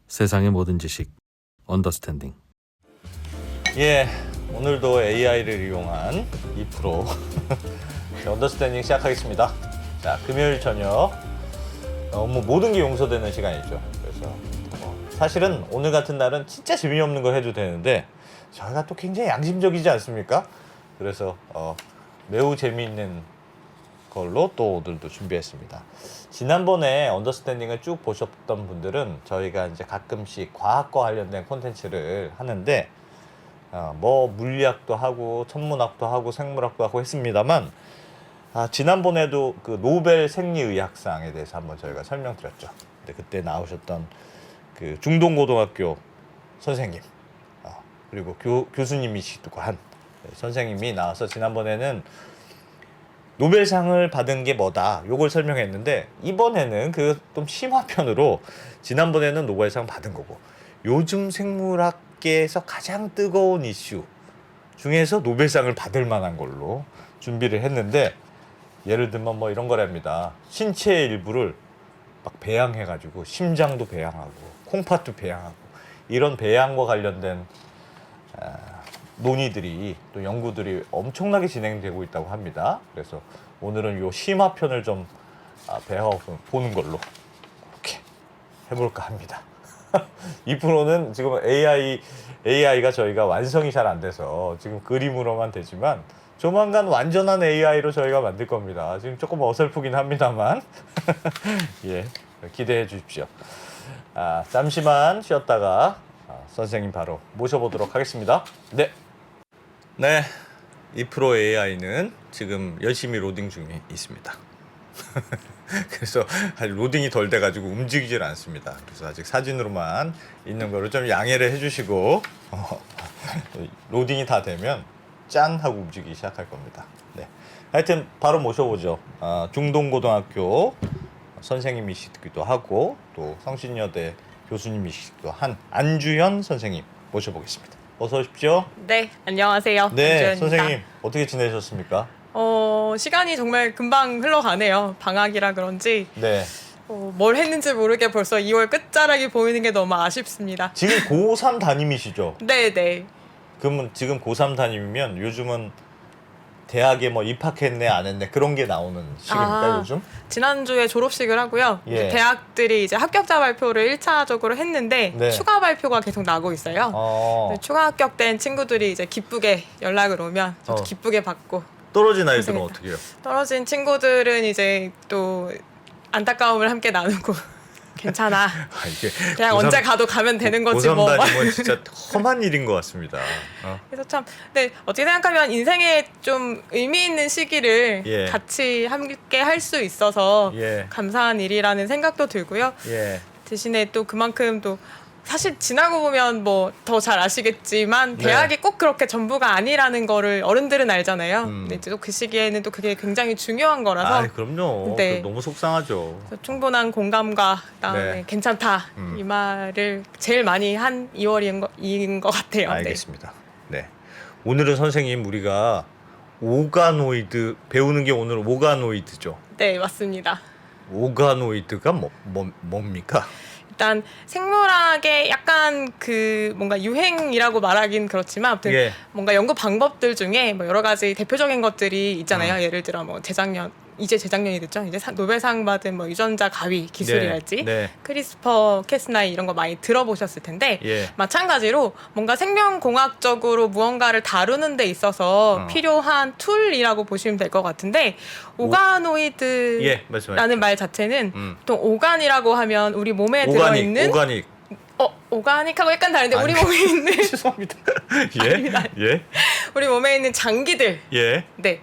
세상의 모든 지식 언더스탠딩. 예, 오늘도 AI를 이용한 2% 언더스탠딩 시작하겠습니다. 자, 금요일 저녁 너무 모든 게 용서되는 시간이죠. 그래서 사실은 오늘 같은 날은 진짜 재미없는 거 해도 되는데 저희가 또 굉장히 양심적이지 않습니까? 그래서 매우 재미있는 걸로 또 오늘도 준비했습니다. 지난번에 언더스탠딩을 쭉 보셨던 분들은 저희가 이제 가끔씩 과학과 관련된 콘텐츠를 하는데 뭐 물리학도 하고 천문학도 하고 생물학도 하고 했습니다만 지난번에도 그 노벨 생리의학상에 대해서 한번 저희가 설명드렸죠. 근데 그때 나오셨던 그 중동고등학교 선생님 그리고 교수님이시기도 한 선생님이 나와서 지난번에는 노벨상을 받은 게 뭐다 요걸 설명했는데, 이번에는 그 좀 심화편으로 지난번에는 노벨상 받은 거고 요즘 생물학계에서 가장 뜨거운 이슈 중에서 노벨상을 받을 만한 걸로 준비를 했는데, 예를 들면 뭐 이런 거랍니다. 신체의 일부를 막 배양해가지고 심장도 배양하고 콩팥도 배양하고 이런 배양과 관련된 논의들이 또 연구들이 엄청나게 진행되고 있다고 합니다. 그래서 오늘은 요 심화편을 좀 배워보는 걸로 이렇게 해볼까 합니다. 2%는 지금 AI가 저희가 완성이 잘 안 돼서 지금 그림으로만 되지만 조만간 완전한 AI로 저희가 만들 겁니다. 지금 조금 어설프긴 합니다만 예, 기대해 주십시오. 잠시만 쉬었다가 선생님 바로 모셔보도록 하겠습니다. 네, 2% AI는 지금 열심히 로딩 중에 있습니다. 그래서 로딩이 덜 돼가지고 움직이질 않습니다. 그래서 아직 사진으로만 있는 거를 좀 양해를 해주시고 로딩이 다 되면 짠 하고 움직이기 시작할 겁니다. 네, 하여튼 바로 모셔보죠. 중동고등학교 선생님이시기도 하고 또 성신여대 교수님이시기도 한 안주현 선생님 모셔보겠습니다. 어서 오십시오. 네, 안녕하세요. 네, 안주현입니다. 선생님 어떻게 지내셨습니까? 시간이 정말 금방 흘러가네요. 방학이라 그런지 네, 뭘 했는지 모르게 벌써 2월 끝자락이 보이는 게 너무 아쉽습니다. 지금 고3 담임이시죠? 네, 네. 그러면 지금 고3 담임이면 요즘은 대학에 뭐 입학했네 안 했네 그런 게 나오는 시기입니까 요즘? 지난주에 졸업식을 하고요. 예. 이제 대학들이 이제 합격자 발표를 1차적으로 했는데 네. 추가 발표가 계속 나고 있어요. 어, 추가 합격된 친구들이 이제 기쁘게 연락을 오면 저도 기쁘게 받고, 떨어진 아이들은 고생했다. 어떻게 해요? 떨어진 친구들은 이제 또 안타까움을 함께 나누고 괜찮아. 이게 그냥 고3 언제 가도 가면 되는 거지 고3 뭐. 담임은 진짜 험한 일인 것 같습니다. 그래서 참, 네, 어떻게 생각하면 인생에 좀 의미 있는 시기를 예. 같이 함께 할 수 있어서 예. 감사한 일이라는 생각도 들고요. 예, 대신에 또 그만큼 또 사실 지나고 보면 뭐 더 잘 아시겠지만 네. 대학이 꼭 그렇게 전부가 아니라는 거를 어른들은 알잖아요. 근데 또 그 시기에는 또 그게 굉장히 중요한 거라서 그럼요. 네. 너무 속상하죠. 그래서 충분한 공감과 그다음에 네. 괜찮다 이 말을 제일 많이 한 2월인 것 같아요. 알겠습니다. 네. 오늘은 선생님 우리가 오가노이드 배우는 게 오늘 오가노이드죠. 네, 맞습니다. 오가노이드가 뭡니까? 일단 생물학의 약간 그 뭔가 유행이라고 말하긴 그렇지만 아무튼 예. 뭔가 연구 방법들 중에 뭐 여러 가지 대표적인 것들이 있잖아요. 예를 들어 뭐 재작년이 됐죠. 이제 노벨상 받은 뭐 유전자 가위 기술이랄지 네. 크리스퍼 캐스나이 이런 거 많이 들어보셨을 텐데 예. 마찬가지로 뭔가 생명공학적으로 무언가를 다루는 데 있어서 필요한 툴이라고 보시면 될 것 같은데 오가노이드라는 예, 말씀하십시오. 말 자체는 보통 오간이라고 하면 우리 몸에 들어있는 오가닉. 오가닉하고 약간 다른데 우리 아니, 몸에 있는 죄송합니다. 아닙니다. 예. 우리 몸에 있는 장기들 예. 네.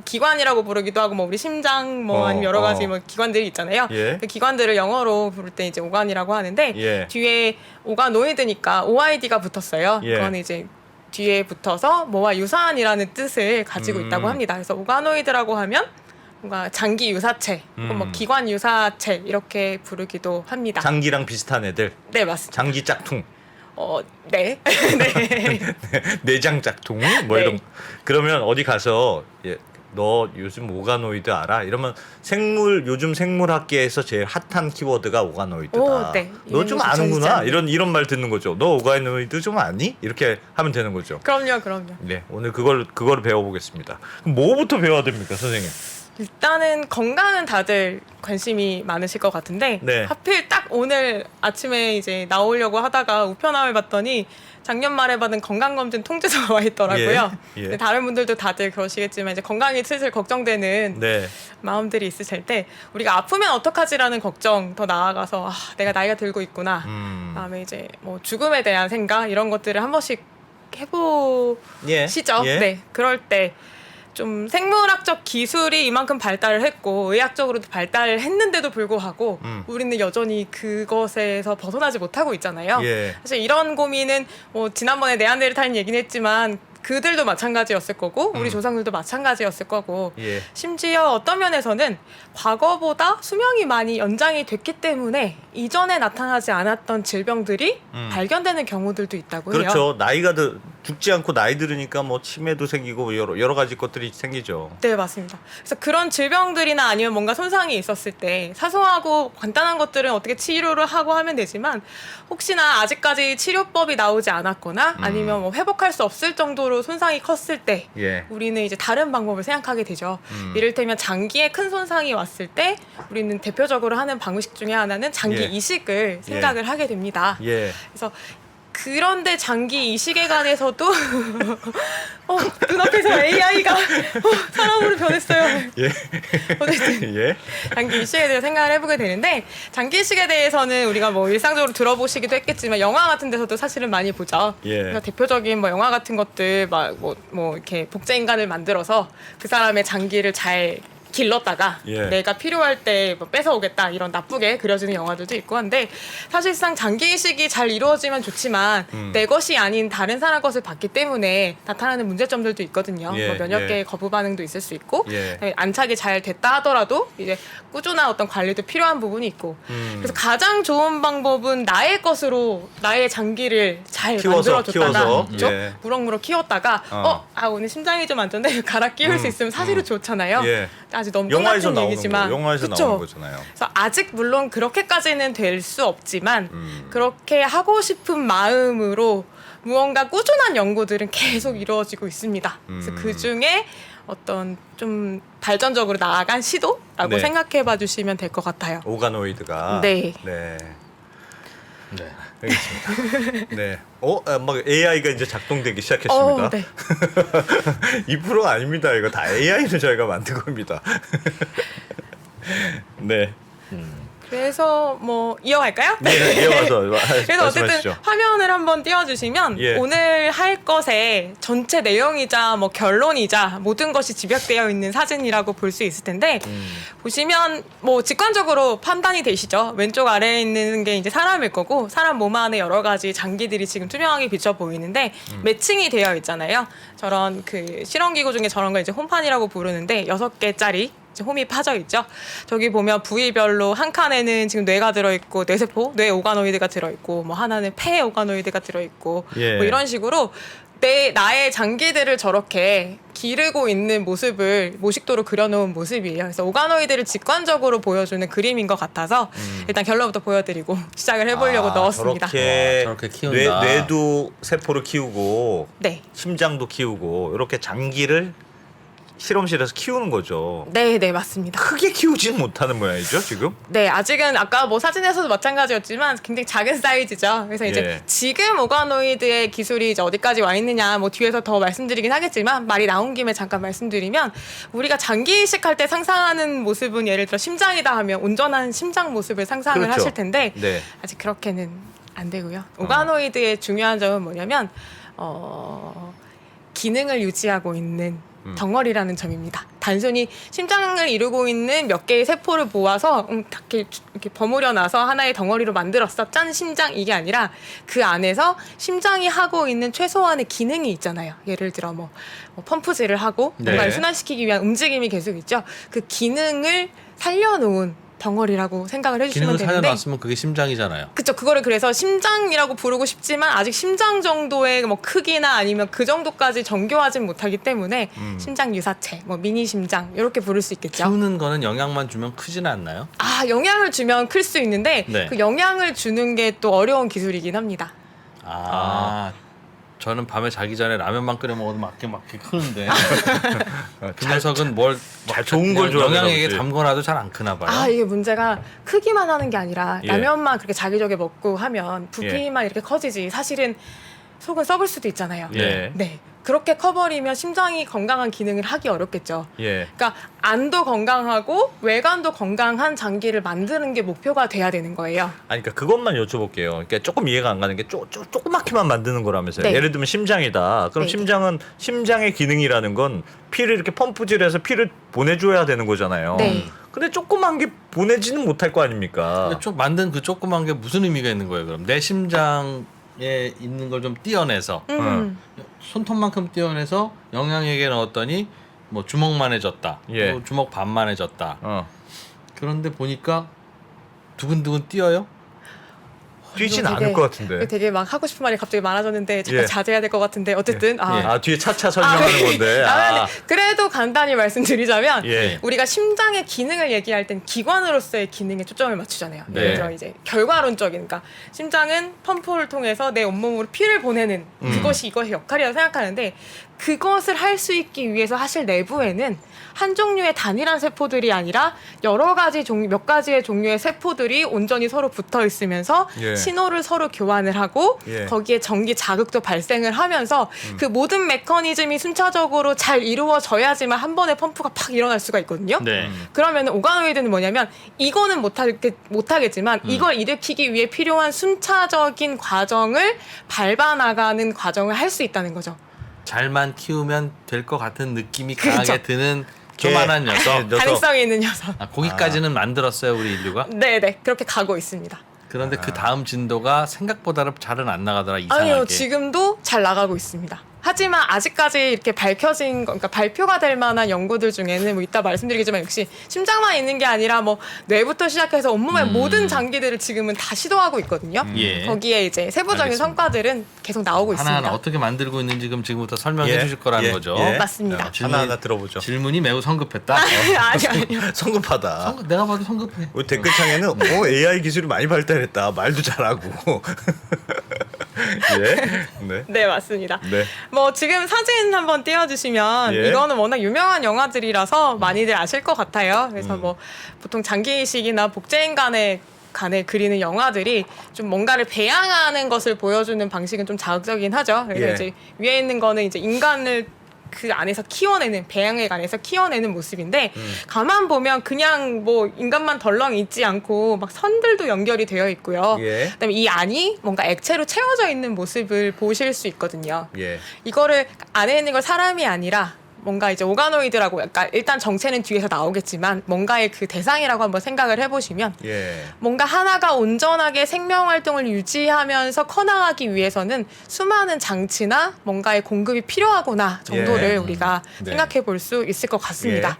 기관이라고 부르기도 하고 뭐 우리 심장 뭐 아니면 여러 가지 뭐 기관들이 있잖아요. 예. 그 기관들을 영어로 부를 때 이제 오간이라고 하는데 예. 뒤에 오가노이드니까 OID가 붙었어요. 예. 그건 이제 뒤에 붙어서 뭐와 유사한이라는 뜻을 가지고 있다고 합니다. 그래서 오가노이드라고 하면 뭔가 장기 유사체, 혹은 뭐 기관 유사체 이렇게 부르기도 합니다. 장기랑 비슷한 애들. 네, 맞습니다. 장기 짝퉁. 네. 네. 내장 짝퉁 뭐 네. 이런. 그러면 어디 가서 너 요즘 오가노이드 알아? 이러면 요즘 생물학계에서 제일 핫한 키워드가 오가노이드다. 오, 네. 너 좀 이런 아는구나. 것이 이런 말 듣는 거죠. 너 오가노이드 좀 아니? 이렇게 하면 되는 거죠. 그럼요. 네, 오늘 그걸 배워보겠습니다. 그럼 뭐부터 배워야 됩니까, 선생님? 일단은 건강은 다들 관심이 많으실 것 같은데 네. 하필 딱 오늘 아침에 이제 나오려고 하다가 우편함을 봤더니 작년 말에 받은 건강검진 통지서가 와 있더라고요. 예. 근데 다른 분들도 다들 그러시겠지만 이제 건강이 슬슬 걱정되는 네, 마음들이 있으실 때 우리가 아프면 어떡하지라는 걱정 더 나아가서 내가 나이가 들고 있구나. 그다음에 이제 뭐 죽음에 대한 생각 이런 것들을 한 번씩 해보시죠. 예. 네, 그럴 때 좀 생물학적 기술이 이만큼 발달을 했고 의학적으로도 발달을 했는데도 불구하고 우리는 여전히 그것에서 벗어나지 못하고 있잖아요. 예. 사실 이런 고민은 뭐 지난번에 네안데르탈인 얘기는 했지만 그들도 마찬가지였을 거고 우리 조상들도 마찬가지였을 거고 예. 심지어 어떤 면에서는 과거보다 수명이 많이 연장이 됐기 때문에 이전에 나타나지 않았던 질병들이 발견되는 경우들도 있다고 해요. 그렇죠. 죽지 않고 나이 들으니까 뭐 치매도 생기고 여러 가지 것들이 생기죠. 네, 맞습니다. 그래서 그런 질병들이나 아니면 뭔가 손상이 있었을 때 사소하고 간단한 것들은 어떻게 치료를 하고 하면 되지만 혹시나 아직까지 치료법이 나오지 않았거나 아니면 뭐 회복할 수 없을 정도로 손상이 컸을 때 예. 우리는 이제 다른 방법을 생각하게 되죠. 이를테면 장기에 큰 손상이 왔을 때 우리는 대표적으로 하는 방식 중에 하나는 장기 예. 이식을 생각을 하게 됩니다. 예. 그래서 그런데 장기 이식에 관해서도 눈앞에서 AI가 사람으로 변했어요. 예. 어쨌든 예. 장기 이식에 대해서 생각을 해보게 되는데 장기 이식에 대해서는 우리가 뭐 일상적으로 들어보시기도 했겠지만 영화 같은 데서도 사실은 많이 보죠. 예. 그래서 대표적인 뭐 영화 같은 것들 막 뭐 이렇게 복제 인간을 만들어서 그 사람의 장기를 잘 길렀다가 예. 내가 필요할 때 뭐 뺏어오겠다 이런 나쁘게 그려지는 영화들도 있고 한데 사실상 장기 이식이 잘 이루어지면 좋지만 내 것이 아닌 다른 사람 것을 받기 때문에 나타나는 문제점들도 있거든요. 예, 뭐 면역계의 예. 거부 반응도 있을 수 있고 예. 그다음에 안착이 잘 됐다 하더라도 이제 꾸준한 어떤 관리도 필요한 부분이 있고 그래서 가장 좋은 방법은 나의 것으로 나의 장기를 잘 만들어줬다가 그렇죠? 예. 무럭무럭 키웠다가 오늘 심장이 좀 안 좋은데 갈아 끼울 수 있으면 사실은 좋잖아요. 예. 아주 너무 영화에서 똑같은 나오는 얘기지만 거, 영화에서 그쵸? 나오는 거잖아요. 그래서 아직 물론 그렇게까지는 될 수 없지만 그렇게 하고 싶은 마음으로 무언가 꾸준한 연구들은 계속 이루어지고 있습니다. 그래서 그 중에 어떤 좀 발전적으로 나아간 시도라고 네. 생각해봐 주시면 될 것 같아요. 오가노이드가. 네. 네. 네. 알겠습니다. 네. 막 AI가 이제 작동되기 시작했습니다. 네. 2%가 아닙니다. 이거 다 AI를 저희가 만든 겁니다. 네. 그래서 뭐 이어갈까요? 네, 이어가서 그래서 어쨌든 말씀하시죠. 화면을 한번 띄워주시면 예. 오늘 할 것의 전체 내용이자 뭐 결론이자 모든 것이 집약되어 있는 사진이라고 볼 수 있을 텐데 보시면 뭐 직관적으로 판단이 되시죠. 왼쪽 아래에 있는 게 이제 사람일 거고 사람 몸 안에 여러 가지 장기들이 지금 투명하게 비쳐 보이는데 매칭이 되어 있잖아요. 저런 그 실험기구 중에 저런 걸 이제 홈판이라고 부르는데 6개짜리 홈이 파져 있죠. 저기 보면 부위별로 한 칸에는 지금 뇌가 들어있고 뇌세포, 뇌 오가노이드가 들어있고 뭐 하나는 폐 오가노이드가 들어있고 예. 뭐 이런 식으로 나의 장기들을 저렇게 기르고 있는 모습을 모식도로 그려놓은 모습이에요. 그래서 오가노이드를 직관적으로 보여주는 그림인 것 같아서 일단 결론부터 보여드리고 시작을 해보려고 넣었습니다. 저렇게 키운다. 뇌도 세포를 키우고 네. 심장도 키우고 이렇게 장기를 실험실에서 키우는 거죠. 네, 맞습니다. 크게 키우지는 못하는 모양이죠, 지금? 네, 아직은 아까 뭐 사진에서도 마찬가지였지만 굉장히 작은 사이즈죠. 그래서 이제 예. 지금 오가노이드의 기술이 이제 어디까지 와 있느냐, 뭐 뒤에서 더 말씀드리긴 하겠지만 말이 나온 김에 잠깐 말씀드리면 우리가 장기 이식할 때 상상하는 모습은 예를 들어 심장이다 하면 온전한 심장 모습을 상상을 그렇죠. 하실 텐데 네. 아직 그렇게는 안 되고요. 오가노이드의 중요한 점은 뭐냐면 기능을 유지하고 있는 덩어리라는 점입니다. 단순히 심장을 이루고 있는 몇 개의 세포를 모아서 이렇게 버무려 놔서 하나의 덩어리로 만들었어. 짠 심장 이게 아니라 그 안에서 심장이 하고 있는 최소한의 기능이 있잖아요. 예를 들어 뭐 펌프질을 하고 네. 뭔가를 순환시키기 위한 움직임이 계속 있죠. 그 기능을 살려놓은 덩어리라고 생각을 해주시면 기능을 되는데 살려놨으면 그게 심장이잖아요. 그쵸. 그거를 그래서 심장이라고 부르고 싶지만 아직 심장 정도의 뭐 크기나 아니면 그 정도까지 정교하진 못하기 때문에 심장 유사체, 뭐 미니 심장 이렇게 부를 수 있겠죠. 키우는 거는 영양만 주면 크지는 않나요? 아, 영향을 주면 클 수 있는데 네. 그 영향을 주는 게 또 어려운 기술이긴 합니다. 저는 밤에 자기 전에 라면만 끓여 먹어도 맞게 크는데 그 녀석은 뭘 좋은 걸 줘야 되나 영양에게 보지. 담궈놔도 잘 안 크나 봐요. 아, 이게 문제가 크기만 하는 게 아니라 예. 라면만 그렇게 자기적에 먹고 하면 부피만 이렇게 커지지 사실은 속은 썩을 수도 있잖아요. 예. 네. 그렇게 커버리면 심장이 건강한 기능을 하기 어렵겠죠. 예. 그러니까 안도 건강하고 외관도 건강한 장기를 만드는 게 목표가 돼야 되는 거예요. 아니, 그러니까 그것만 여쭤볼게요. 그러니까 조금 이해가 안 가는 게 조그맣게만 만드는 거라면서요. 네. 예를 들면 심장이다. 그럼 네. 심장은 심장의 기능이라는 건 피를 이렇게 펌프질해서 피를 보내줘야 되는 거잖아요. 네. 근데 조그만 게 보내지는 못할 거 아닙니까? 근데 좀 만든 그 조그만 게 무슨 의미가 있는 거예요? 그럼 내 심장에 있는 걸 좀 띄어내서 손톱만큼 띄어내서 영양액에 넣었더니 뭐 주먹만해졌다. 예. 또 주먹 반만해졌다. 그런데 보니까 두근두근 뛰어요? 뛰진 이거 않을 것 같은데. 되게 막 하고 싶은 말이 갑자기 많아졌는데 잠깐 예. 자제해야 될 것 같은데 어쨌든 아, 뒤에 차차 설명하는 네. 건데. 아. 그래도 간단히 말씀드리자면 예. 우리가 심장의 기능을 얘기할 땐 기관으로서의 기능에 초점을 맞추잖아요. 네. 예를 들어 이제 결과론적인, 그러니까 심장은 펌프를 통해서 내 온몸으로 피를 보내는 그것이 이것의 역할이라고 생각하는데 그것을 할 수 있기 위해서 사실 내부에는 한 종류의 단일한 세포들이 아니라 여러 가지 몇 가지의 종류의 세포들이 온전히 서로 붙어 있으면서 예. 신호를 서로 교환을 하고 예. 거기에 전기 자극도 발생을 하면서 그 모든 메커니즘이 순차적으로 잘 이루어져야지만 한 번에 펌프가 팍 일어날 수가 있거든요. 네. 그러면 오가노이드는 뭐냐면 이거는 못하겠지만 이걸 일으키기 위해 필요한 순차적인 과정을 밟아나가는 과정을 할 수 있다는 거죠. 잘만 키우면 될 것 같은 느낌이 그렇죠. 강하게 드는 조만한 녀석. 녀석. 가능성이 있는 녀석. 거기까지는 만들었어요 우리 인류가. 네네, 그렇게 가고 있습니다. 그런데 그 다음 진도가 생각보다는 잘은 안 나가더라 이상하게. 아니요, 지금도 잘 나가고 있습니다. 하지만 아직까지 이렇게 밝혀진 그러니까 발표가 될 만한 연구들 중에는 뭐 이따 말씀드리겠지만 역시 심장만 있는 게 아니라 뭐 뇌부터 시작해서 온몸의 모든 장기들을 지금은 다 시도하고 있거든요. 예. 거기에 이제 세부적인 알겠습니다. 성과들은 계속 나오고 하나하나 있습니다. 어떻게 만들고 있는지 지금부터 설명해 예. 주실 거라는 예. 거죠. 예. 맞습니다. 하나하나 들어보죠. 질문이 매우 성급했다. 아니요. 성급하다. 내가 봐도 성급해. 우리 댓글창에는 AI 기술이 많이 발달했다. 말도 잘하고. 예. 네. 네, 맞습니다. 네. 뭐 지금 사진 한번 띄워주시면 예. 이거는 워낙 유명한 영화들이라서 많이들 아실 것 같아요. 그래서 뭐 보통 장기이식이나 복제인 간에 그리는 영화들이 좀 뭔가를 배양하는 것을 보여주는 방식은 좀 자극적이긴 하죠. 그래서 예. 이제 위에 있는 거는 이제 인간을 그 안에서 키워내는, 배양액 안에서 키워내는 모습인데 가만 보면 그냥 뭐 인간만 덜렁 있지 않고 막 선들도 연결이 되어 있고요. 예. 그다음에 이 안이 뭔가 액체로 채워져 있는 모습을 보실 수 있거든요. 예. 이거를 안에 있는 걸 사람이 아니라 뭔가 이제 오가노이드라고 약간 일단 정체는 뒤에서 나오겠지만 뭔가의 그 대상이라고 한번 생각을 해보시면 예. 뭔가 하나가 온전하게 생명 활동을 유지하면서 커나가기 위해서는 수많은 장치나 뭔가의 공급이 필요하구나 정도를 예. 우리가 네. 생각해 볼 수 있을 것 같습니다.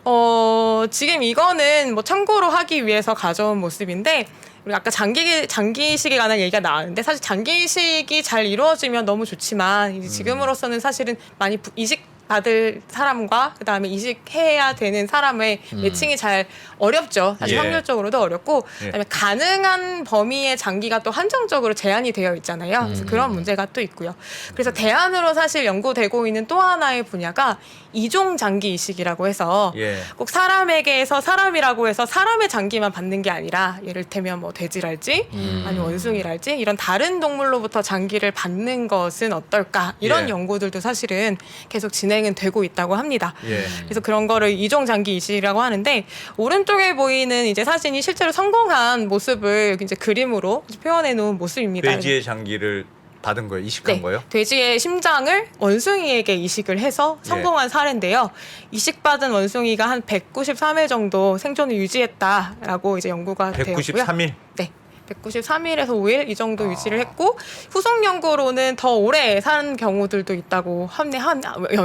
예. 지금 이거는 뭐 참고로 하기 위해서 가져온 모습인데 우리 아까 장기이식에 관한 얘기가 나왔는데 사실 장기이식이 잘 이루어지면 너무 좋지만 이제 지금으로서는 사실은 많이 이식 받을 사람과 그다음에 이식해야 되는 사람의 매칭이 잘 어렵죠. 사실 예. 확률적으로도 어렵고 예. 그다음에 가능한 범위의 장기가 또 한정적으로 제한이 되어 있잖아요. 그래서 그런 문제가 또 있고요. 그래서 대안으로 사실 연구되고 있는 또 하나의 분야가 이종 장기 이식이라고 해서 예. 꼭 사람에게서 사람이라고 해서 사람의 장기만 받는 게 아니라 예를테면 뭐 돼지랄지 아니면 원숭이랄지 이런 다른 동물로부터 장기를 받는 것은 어떨까 이런 예. 연구들도 사실은 계속 진행은 되고 있다고 합니다. 예. 그래서 그런 거를 이종 장기 이식이라고 하는데 오른쪽에 보이는 이제 사진이 실제로 성공한 모습을 이제 그림으로 표현해 놓은 모습입니다. 돼지의 장기를 받은 거예요? 이식한 네, 거예요? 돼지의 심장을 원숭이에게 이식을 해서 성공한 사례인데요. 이식받은 원숭이가 한 193일 정도 생존을 유지했다라고 이제 연구가 되었고요. 193일? 네. 193일에서 5일 이 정도 유지를 했고 후속 연구로는 더 오래 사는 경우들도 있다고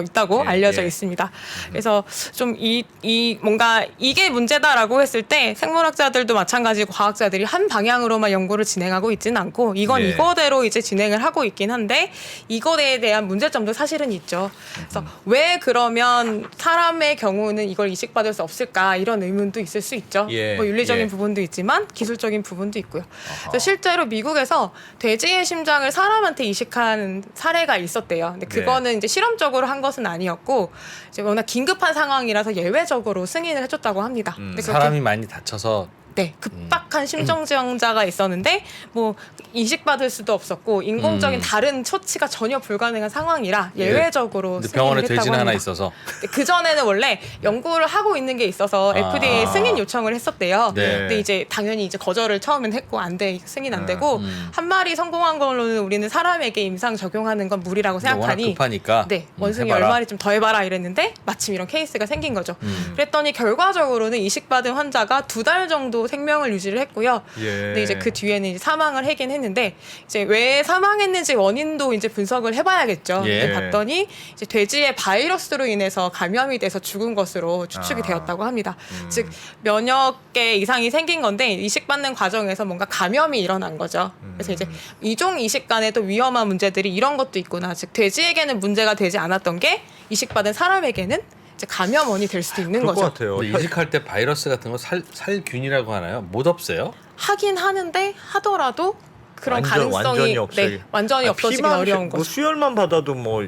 있다고 예, 알려져 예. 있습니다. 그래서 좀 이 뭔가 이게 문제다라고 했을 때 생물학자들도 마찬가지고 과학자들이 한 방향으로만 연구를 진행하고 있지는 않고 이건 예. 이거대로 이제 진행을 하고 있긴 한데 이거에 대한 문제점도 사실은 있죠. 그래서 왜 그러면 사람의 경우는 이걸 이식받을 수 없을까 이런 의문도 있을 수 있죠. 예, 뭐 윤리적인 예. 부분도 있지만 기술적인 부분도 있고요. 그래서 실제로 미국에서 돼지의 심장을 사람한테 이식한 사례가 있었대요. 근데 그거는 이제 실험적으로 한 것은 아니었고 이제 워낙 긴급한 상황이라서 예외적으로 승인을 해줬다고 합니다. 근데 그렇게 사람이 많이 다쳐서 네, 급박한 심정지향자가 있었는데 뭐 이식받을 수도 없었고 인공적인 다른 처치가 전혀 불가능한 상황이라 예외적으로 근데 승인을 병원에 했다고 돼지는 하나 합니다. 있어서 그 전에는 원래 연구를 하고 있는 게 있어서 FDA 승인 요청을 했었대요. 네. 근데 이제 당연히 이제 거절을 처음엔 했고 안 돼, 승인 안 되고 한 마리 성공한 걸로는 우리는 사람에게 임상 적용하는 건 무리라고 근데 워낙 생각하니 급하니까 네, 원숭이 해봐라. 10마리 좀 더 해봐라 이랬는데 마침 이런 케이스가 생긴 거죠. 그랬더니 결과적으로는 이식받은 환자가 2달 정도 생명을 유지를 했고요. 예. 근데 이제 그 뒤에는 이제 사망을 하긴 했는데 이제 왜 사망했는지 원인도 이제 분석을 해봐야겠죠. 예. 근데 봤더니 이제 돼지의 바이러스로 인해서 감염이 돼서 죽은 것으로 추측이 되었다고 합니다. 즉 면역계 이상이 생긴 건데 이식받는 과정에서 뭔가 감염이 일어난 거죠. 그래서 이제 이종 이식 간에 또 위험한 문제들이 이런 것도 있구나. 즉 돼지에게는 문제가 되지 않았던 게 이식받은 사람에게는 이제 감염원이 될 수도 있는 그럴 것 거죠. 같아요. 근데 이식할 때 바이러스 같은 거 살균이라고 하나요? 못 없애요? 하긴 하는데 하더라도 그런 완전히 가능성이 없어지. 완전히 없어지기 피만 어려운 뭐 거죠. 수혈만 받아도 뭐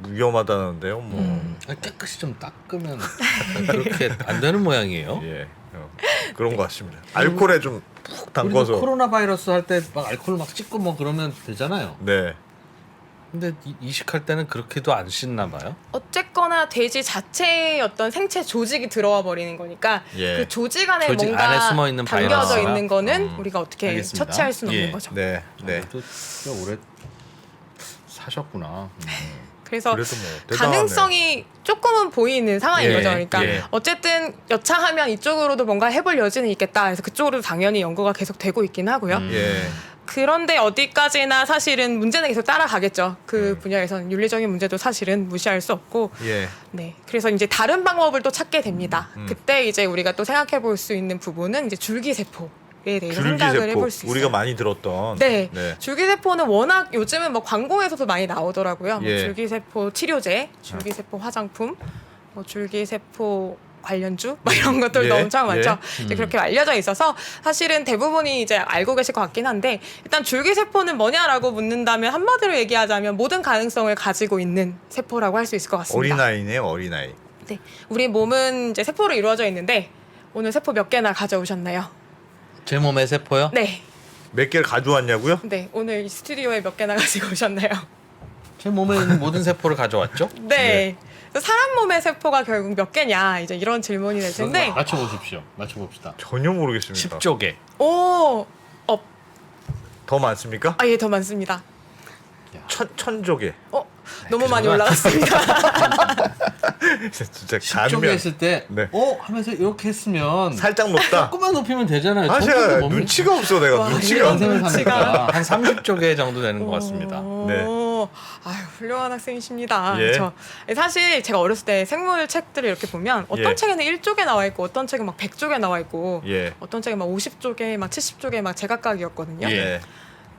위험하다는데요. 뭐. 깨끗이 좀 닦으면 그렇게 안 되는 모양이에요. 예. 그런 것 같습니다. 알코올에 좀 푹 담궈서. 우리도 코로나 바이러스 할 때 막 알코올 막 씻고 뭐 그러면 되잖아요. 네. 근데 이식할 때는 그렇게도 안 씻나 봐요. 어쨌거나 돼지 자체의 어떤 생체 조직이 들어와 버리는 거니까 예. 그 조직 안에 조직 뭔가 안에 숨어 있는 담겨져 바이러스가? 있는 거는 우리가 어떻게 알겠습니다. 처치할 수는 예. 없는 거죠. 네. 네. 또 꽤 오래 사셨구나. 그래서 그래도 뭐 대단하네요. 가능성이 조금은 보이는 상황인 예, 거죠. 그러니까 예. 어쨌든 여차하면 이쪽으로도 뭔가 해볼 여지는 있겠다. 그래서 그쪽으로도 당연히 연구가 계속 되고 있긴 하고요. 예. 그런데 어디까지나 사실은 문제는 계속 따라가겠죠. 그 분야에서는 윤리적인 문제도 사실은 무시할 수 없고. 예. 네. 그래서 이제 다른 방법을 또 찾게 됩니다. 그때 이제 우리가 또 생각해 볼 수 있는 부분은 이제 줄기세포에 대해서 생각을 해볼 수 있어요. 우리가 많이 들었던. 네. 네. 줄기세포는 워낙 요즘은 뭐 광고에서도 많이 나오더라고요. 뭐 예. 줄기세포 치료제, 줄기세포 화장품, 뭐 줄기세포 관련주 막 이런 것들도 예. 엄청 많죠. 예. 이제 그렇게 알려져 있어서 사실은 대부분이 이제 알고 계실 것 같긴 한데 일단 줄기세포는 뭐냐라고 묻는다면 한마디로 얘기하자면 모든 가능성을 가지고 있는 세포라고 할 수 있을 것 같습니다. 어린아이네요, 어린아이. 네. 우리 몸은 이제 세포로 이루어져 있는데 오늘 세포 몇 개나 가져오셨나요? 제 몸의 세포요? 네. 몇 개를 가져왔냐고요? 네. 오늘 이 스튜디오에 몇 개나 가지고 오셨나요? 제 몸에 있는 모든 세포를 가져왔죠? 네. 그래서 사람 몸의 세포가 결국 몇 개냐 이제 이런 질문이 될 텐데 맞춰보십시오. 맞춰봅시다. 전혀 모르겠습니다. 10조 개. 오, 더 많습니까? 예, 더 많습니다. 천조 개. 너무 많이 그러면- 올라갔습니다. 진짜 10조 개 가면 했을 때 네. 하면서 이렇게 했으면 살짝 높다. 조금만 높이면 되잖아요. 사실 저것도 뭡니까? 눈치가 없어 내가 와, 눈치가. 이런 인생을 눈치가. 삽니까? 한 30조 개 정도 되는 것 같습니다. 네. 아유, 훌륭한 학생이십니다. 예. 사실 제가 어렸을 때 생물 책들을 이렇게 보면 어떤 예. 책에는 1쪽에 나와 있고 어떤 책은 막 100쪽에 나와 있고 예. 어떤 책은 막 50쪽에 막 70쪽에 막 제각각이었거든요. 예. 네.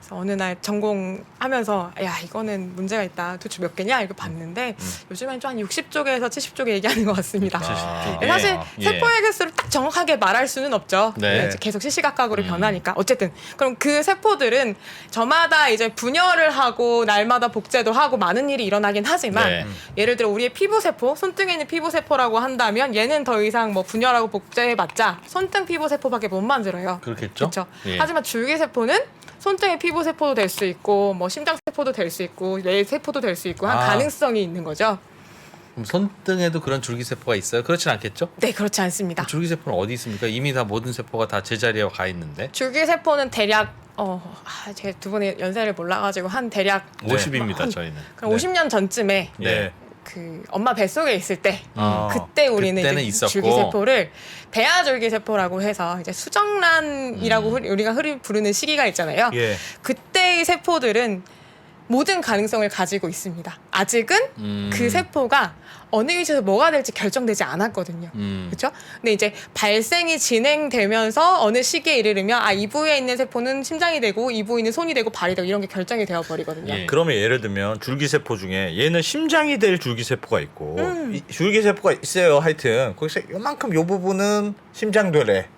그래서 어느 날 전공하면서 야 이거는 문제가 있다. 도대체 몇 개냐 이거 봤는데 요즘엔 좀 한 60쪽에서 70쪽에 얘기하는 것 같습니다. 아, 네, 사실 예. 세포의 개수를 딱 정확하게 말할 수는 없죠. 네. 이제 계속 시시각각으로 변하니까 어쨌든 그럼 그 세포들은 저마다 이제 분열을 하고 날마다 복제도 하고 많은 일이 일어나긴 하지만 네. 예를 들어 우리의 피부 세포, 손등에 있는 피부 세포라고 한다면 얘는 더 이상 뭐 분열하고 복제해봤자 손등 피부 세포밖에 못 만들어요. 그렇겠죠? 그렇죠. 예. 하지만 줄기세포는 손등의 피부 세포도 될 수 있고 뭐 심장 세포도 될 수 있고 뇌 세포도 될 수 있고 한 아. 가능성이 있는 거죠. 그럼 손등에도 그런 줄기세포가 있어요? 그렇진 않겠죠? 네, 그렇지 않습니다. 줄기세포는 어디 있습니까? 이미 다 모든 세포가 다 제자리에 가 있는데 줄기세포는 대략 제가 두 분의 연세를 몰라가지고 한 대략 50입니다 저희는. 그럼 50년 전쯤에 네. 그 엄마 뱃속에 있을 때 아, 그때 우리는 그때는 이제 있었고. 줄기세포를 배아줄기세포라고 해서 이제 수정란이라고 우리가 흔히 부르는 시기가 있잖아요. 예. 그때의 세포들은 모든 가능성을 가지고 있습니다. 아직은 그 세포가 어느 위치에서 뭐가 될지 결정되지 않았거든요. 그렇죠? 근데 이제 발생이 진행되면서 어느 시기에 이르르면 이 부위에 있는 세포는 심장이 되고 이 부위는 손이 되고 발이 되고 이런 게 결정이 되어 버리거든요. 예. 그러면 예를 들면 줄기세포 중에 얘는 심장이 될 줄기세포가 있고 이 줄기세포가 있어요. 하여튼 거기서 요만큼 요 부분은 심장 되래.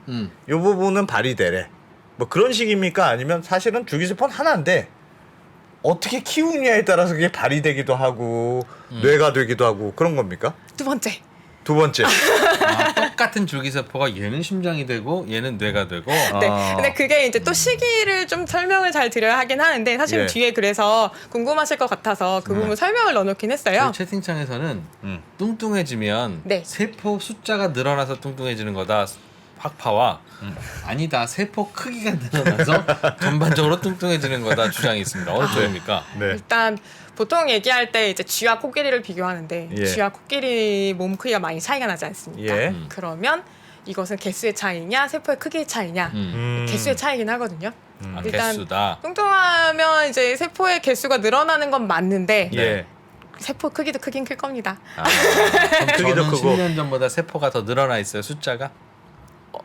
요 부분은 발이 되래. 뭐 그런 식입니까? 아니면 사실은 줄기세포는 하나인데 어떻게 키우냐에 따라서 그게 발이 되기도 하고 뇌가 되기도 하고 그런 겁니까? 두 번째. 두 번째. 똑같은 줄기세포가 얘는 심장이 되고 얘는 뇌가 되고. 네. 근데 그게 이제 또 시기를 좀 설명을 잘 드려야 하긴 하는데 사실 예. 뒤에 그래서 궁금하실 것 같아서 그 부분 설명을 넣어놓긴 했어요. 저희 채팅창에서는 뚱뚱해지면 네. 세포 숫자가 늘어나서 뚱뚱해지는 거다. 확파와 아니다 세포 크기가 늘어나서 전반적으로 뚱뚱해지는 거다 주장이 있습니다. 어느 쪽입니까? 네. 일단 보통 얘기할 때 이제 쥐와 코끼리를 비교하는데 예. 쥐와 코끼리 몸 크기가 많이 차이가 나지 않습니까? 예. 그러면 이것은 개수의 차이냐 세포의 크기의 차이냐 개수의 차이긴 하거든요. 일단 개수다. 뚱뚱하면 이제 세포의 개수가 늘어나는 건 맞는데 예. 세포 크기도 크긴 클 겁니다. 크기도 저는 크고. 10년 전보다 세포가 더 늘어나 있어요. 숫자가.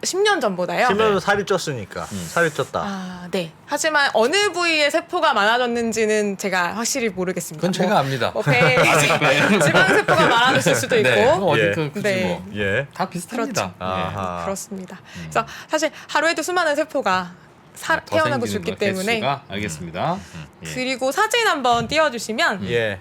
10년 전보다요. 심지어 살이 쪘으니까 살이 쪘다. 네. 하지만 어느 부위에 세포가 많아졌는지는 제가 확실히 모르겠습니다. 그건 제가 압니다. 배 지방 세포가 많아졌을 수도 있고. 네. 어디 예. 그 굳이 네. 뭐. 예. 다 비슷합니다. 그렇죠. 예. 아하. 그렇습니다. 그래서 사실 하루에도 수많은 세포가 더 태어나고 생기는 죽기 거, 때문에 개수가? 알겠습니다. 예. 그리고 사진 한번 띄워주시면 예.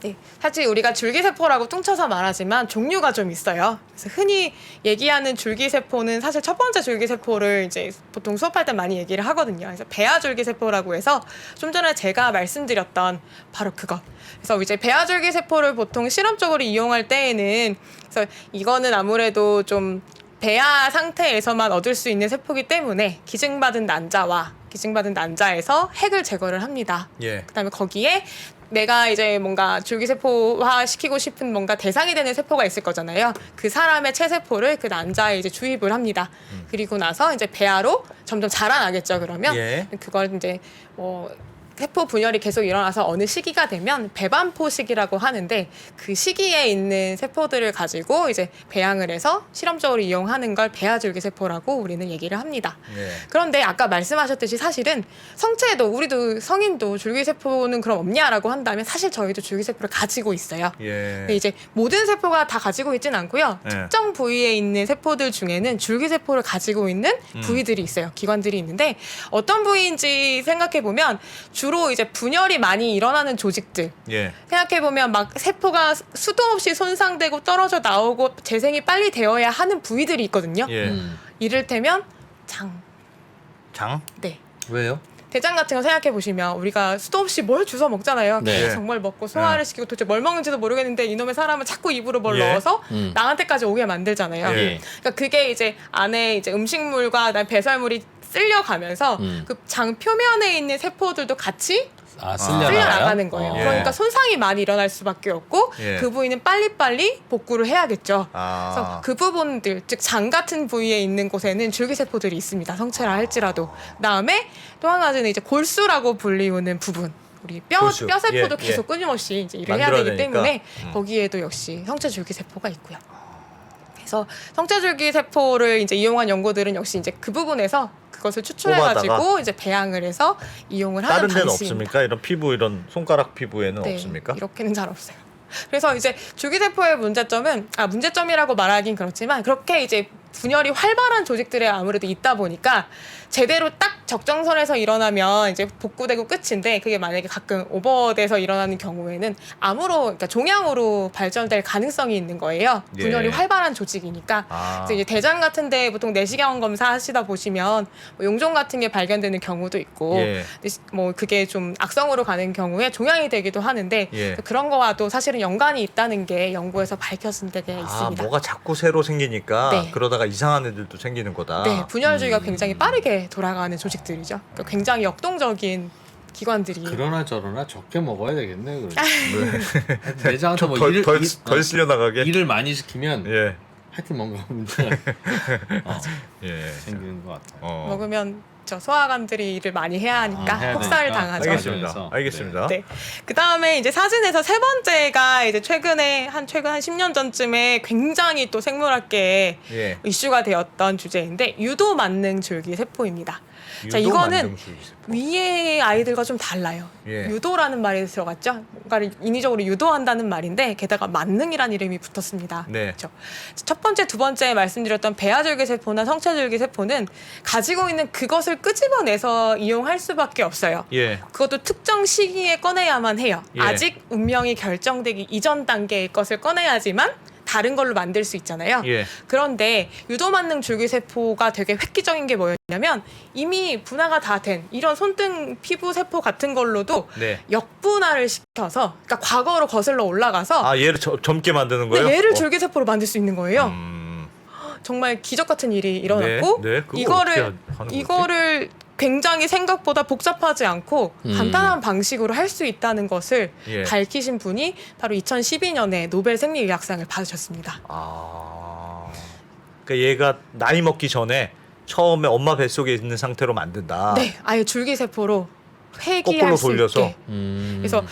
네, 사실 우리가 줄기세포라고 뚱쳐서 말하지만 종류가 좀 있어요. 그래서 흔히 얘기하는 줄기세포는 사실 첫 번째 줄기세포를 이제 보통 수업할 때 많이 얘기를 하거든요. 그래서 배아줄기세포라고 해서 좀 전에 제가 말씀드렸던 바로 그것. 그래서 이제 배아줄기세포를 보통 실험적으로 이용할 때에는 그래서 이거는 아무래도 좀 배아 상태에서만 얻을 수 있는 세포이기 때문에 기증받은 난자에서 핵을 제거를 합니다. 예. 그다음에 거기에 내가 이제 뭔가 줄기세포화 시키고 싶은 뭔가 대상이 되는 세포가 있을 거잖아요. 그 사람의 체세포를 그 난자에 이제 주입을 합니다. 그리고 나서 이제 배아로 점점 자라나겠죠. 그러면 예. 그걸 이제 뭐 세포 분열이 계속 일어나서 어느 시기가 되면 배반포 시기라고 하는데 그 시기에 있는 세포들을 가지고 이제 배양을 해서 실험적으로 이용하는 걸 배아줄기세포라고 우리는 얘기를 합니다. 예. 그런데 아까 말씀하셨듯이 사실은 성체에도 우리도 성인도 줄기세포는 그럼 없냐라고 한다면 사실 저희도 줄기세포를 가지고 있어요. 예. 근데 이제 모든 세포가 다 가지고 있진 않고요. 예. 특정 부위에 있는 세포들 중에는 줄기세포를 가지고 있는 부위들이 있어요. 기관들이 있는데 어떤 부위인지 생각해 보면 주로 이제 분열이 많이 일어나는 조직들. 예. 생각해 보면 막 세포가 수도 없이 손상되고 떨어져 나오고 재생이 빨리 되어야 하는 부위들이 있거든요. 예. 이를테면 장. 장? 네. 왜요? 대장 같은 거 생각해 보시면 우리가 수도 없이 뭘 주워 먹잖아요. 네. 정말 먹고 소화를 시키고 도대체 뭘 먹는지도 모르겠는데 이놈의 사람은 자꾸 입으로 뭘 예. 넣어서 나한테까지 오게 만들잖아요. 예. 그러니까 그게 이제 안에 이제 음식물과 그다음에 배설물이 쓸려가면서 그 장 표면에 있는 세포들도 같이 쓸려나가요? 쓸려나가는 거예요. 예. 그러니까 손상이 많이 일어날 수밖에 없고 예. 그 부위는 빨리빨리 복구를 해야겠죠. 아. 그래서 그 부분들, 즉 장 같은 부위에 있는 곳에는 줄기세포들이 있습니다. 성체라 할지라도. 그다음에 또 한 가지는 이제 골수라고 불리우는 부분. 우리 골수. 뼈세포도 예, 계속 예. 끊임없이 이제 일을 해야 만들어야 되기 되니까. 때문에 거기에도 역시 성체 줄기세포가 있고요. 그래서 성체 줄기세포를 이제 이용한 연구들은 역시 이제 그 부분에서 그것을 추출해가지고 뽑아다가? 이제 배양을 해서 이용을 하는 다른 데는 방식입니다. 없습니까? 이런 피부 이런 손가락 피부에는 네, 없습니까? 이렇게는 잘 없어요. 그래서 이제 줄기세포의 문제점은 문제점이라고 말하긴 그렇지만 그렇게 이제 분열이 활발한 조직들에 아무래도 있다 보니까 제대로 딱 적정선에서 일어나면 이제 복구되고 끝인데 그게 만약에 가끔 오버돼서 일어나는 경우에는 그러니까 종양으로 발전될 가능성이 있는 거예요. 예. 분열이 활발한 조직이니까. 아. 그래서 이제 대장 같은데 보통 내시경 검사 하시다 보시면 뭐 용종 같은 게 발견되는 경우도 있고 예. 뭐 그게 좀 악성으로 가는 경우에 종양이 되기도 하는데 예. 그런 거와도 사실은 연관이 있다는 게 연구에서 밝혀진 데가 있습니다. 뭐가 자꾸 새로 생기니까 네. 그러다가 이상한 애들도 생기는 거다. 네, 분열주기가 굉장히 빠르게 돌아가는 조직들이죠. 그러니까 굉장히 역동적인 기관들이에요. 그러나 저러나 적게 먹어야 되겠네. 내장한테 뭐 덜 쓸려 나가게. 일을 많이 시키면 예. 하여튼 뭔가 문제가 예. 생기는 것 같아요. 먹으면 저 소화관들이 일을 많이 해야 하니까 해야 혹사를 되니까. 당하죠. 알겠습니다. 그래서, 알겠습니다. 네. 그 다음에 이제 사진에서 세 번째가 이제 최근 한 10년 전쯤에 굉장히 또 생물학계에 예. 이슈가 되었던 주제인데 유도 만능 줄기 세포입니다. 자, 유도 이거는 만능줄기세포. 위의 아이들과 좀 달라요. 예. 유도라는 말이 들어갔죠. 뭔가를 인위적으로 유도한다는 말인데 게다가 만능이라는 이름이 붙었습니다. 네. 그렇죠. 첫 번째, 두 번째 말씀드렸던 배아줄기 세포나 성체줄기 세포는 가지고 있는 그것을 끄집어내서 이용할 수밖에 없어요. 예. 그것도 특정 시기에 꺼내야만 해요. 예. 아직 운명이 결정되기 이전 단계의 것을 꺼내야지만 다른 걸로 만들 수 있잖아요. 예. 그런데 유도만능 줄기세포가 되게 획기적인 게 뭐였냐면 이미 분화가 다 된 이런 손등 피부 세포 같은 걸로도 네. 역분화를 시켜서 그러니까 과거로 거슬러 올라가서 아 얘를 젊게 만드는 거예요? 얘를 줄기세포로 만들 수 있는 거예요. 음. 정말 기적 같은 일이 일어났고 네, 그거 어떻게 하는 거지? 이거를 굉장히 생각보다 복잡하지 않고 간단한 방식으로 할 수 있다는 것을 예. 밝히신 분이 바로 2012년에 노벨 생리의학상을 받으셨습니다. 아. 그러니까 얘가 나이 먹기 전에 처음에 엄마 뱃속에 있는 상태로 만든다. 네, 아예 줄기세포로 회귀할 거꾸로 수 돌려서? 있게. 그래서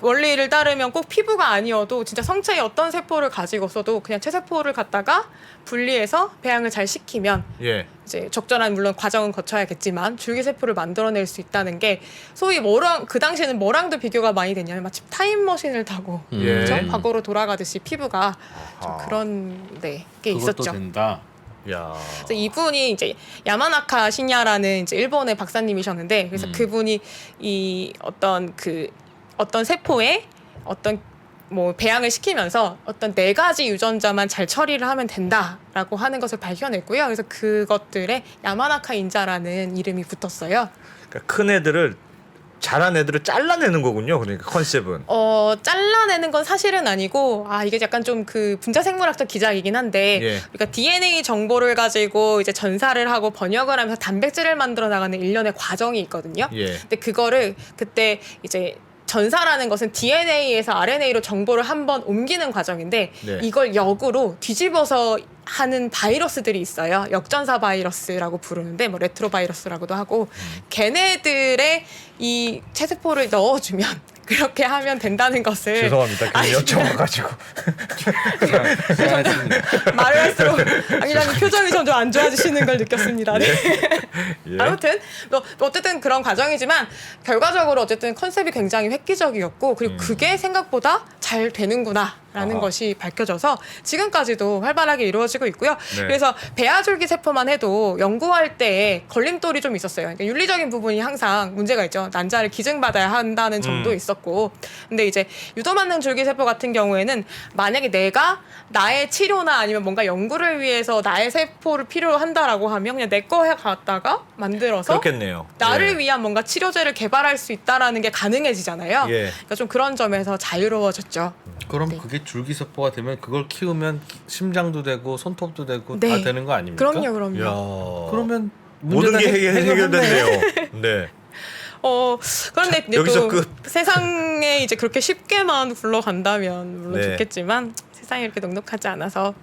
원리를 따르면 꼭 피부가 아니어도 진짜 성체의 어떤 세포를 가지고서도 그냥 체세포를 갖다가 분리해서 배양을 잘 시키면 예. 이제 적절한 물론 과정은 거쳐야겠지만 줄기세포를 만들어낼 수 있다는 게 소위 뭐랑 그 당시에는 뭐랑도 비교가 많이 됐냐면 마치 타임머신을 타고 예. 그렇죠? 과거로 돌아가듯이 피부가 좀 아하. 그런 게 그것도 있었죠. 된다. 야. 그래서 이분이 이제 야마나카 신야라는 이제 일본의 박사님이셨는데 그래서 그분이 이 어떤 세포에 어떤 뭐 배양을 시키면서 어떤 4가지 유전자만 잘 처리를 하면 된다라고 하는 것을 밝혀냈고요. 그래서 그것들에 야마나카 인자라는 이름이 붙었어요. 그러니까 큰 애들을 잘한 애들을 잘라내는 거군요. 그러니까 컨셉은. 잘라내는 건 사실은 아니고 이게 약간 좀 그 분자생물학적 기작이긴 한데 예. 그러니까 DNA 정보를 가지고 이제 전사를 하고 번역을 하면서 단백질을 만들어 나가는 일련의 과정이 있거든요. 예. 근데 그거를 그때 이제 전사라는 것은 DNA에서 RNA로 정보를 한번 옮기는 과정인데 네. 이걸 역으로 뒤집어서 하는 바이러스들이 있어요. 역전사 바이러스라고 부르는데 뭐 레트로 바이러스라고도 하고 걔네들의 이 체세포를 넣어주면 그렇게 하면 된다는 것을 죄송합니다. 괜히 여쭤봐가지고. 말을 할수록 아니라는 표정이 점점 안 좋아지시는 걸 느꼈습니다. 네. 예. 아무튼 뭐 어쨌든 그런 과정이지만 결과적으로 어쨌든 컨셉이 굉장히 획기적이었고 그리고 그게 생각보다 잘 되는구나라는 아하. 것이 밝혀져서 지금까지도 활발하게 이루어지고 있고요. 네. 그래서 배아줄기 세포만 해도 연구할 때 걸림돌이 좀 있었어요. 그러니까 윤리적인 부분이 항상 문제가 있죠. 난자를 기증받아야 한다는 점도 있었고 근데 이제 유도만능 줄기세포 같은 경우에는 만약에 내가 나의 치료나 아니면 뭔가 연구를 위해서 나의 세포를 필요로 한다라고 하면 그냥 내 거 해 갖다가 만들어서 그렇겠네요. 나를 예. 위한 뭔가 치료제를 개발할 수 있다라는 게 가능해지잖아요. 예. 그러니까 좀 그런 점에서 자유로워졌죠. 그럼 네. 그게 줄기세포가 되면 그걸 키우면 심장도 되고 손톱도 되고 네. 다 되는 거 아닙니까? 그럼요. 야. 그러면 모든 게 해결됐네요. 네. 그런데 이제 여기서 또 끝. 세상에 이제 그렇게 쉽게만 굴러간다면 물론 네. 좋겠지만 세상이 이렇게 넉넉하지 않아서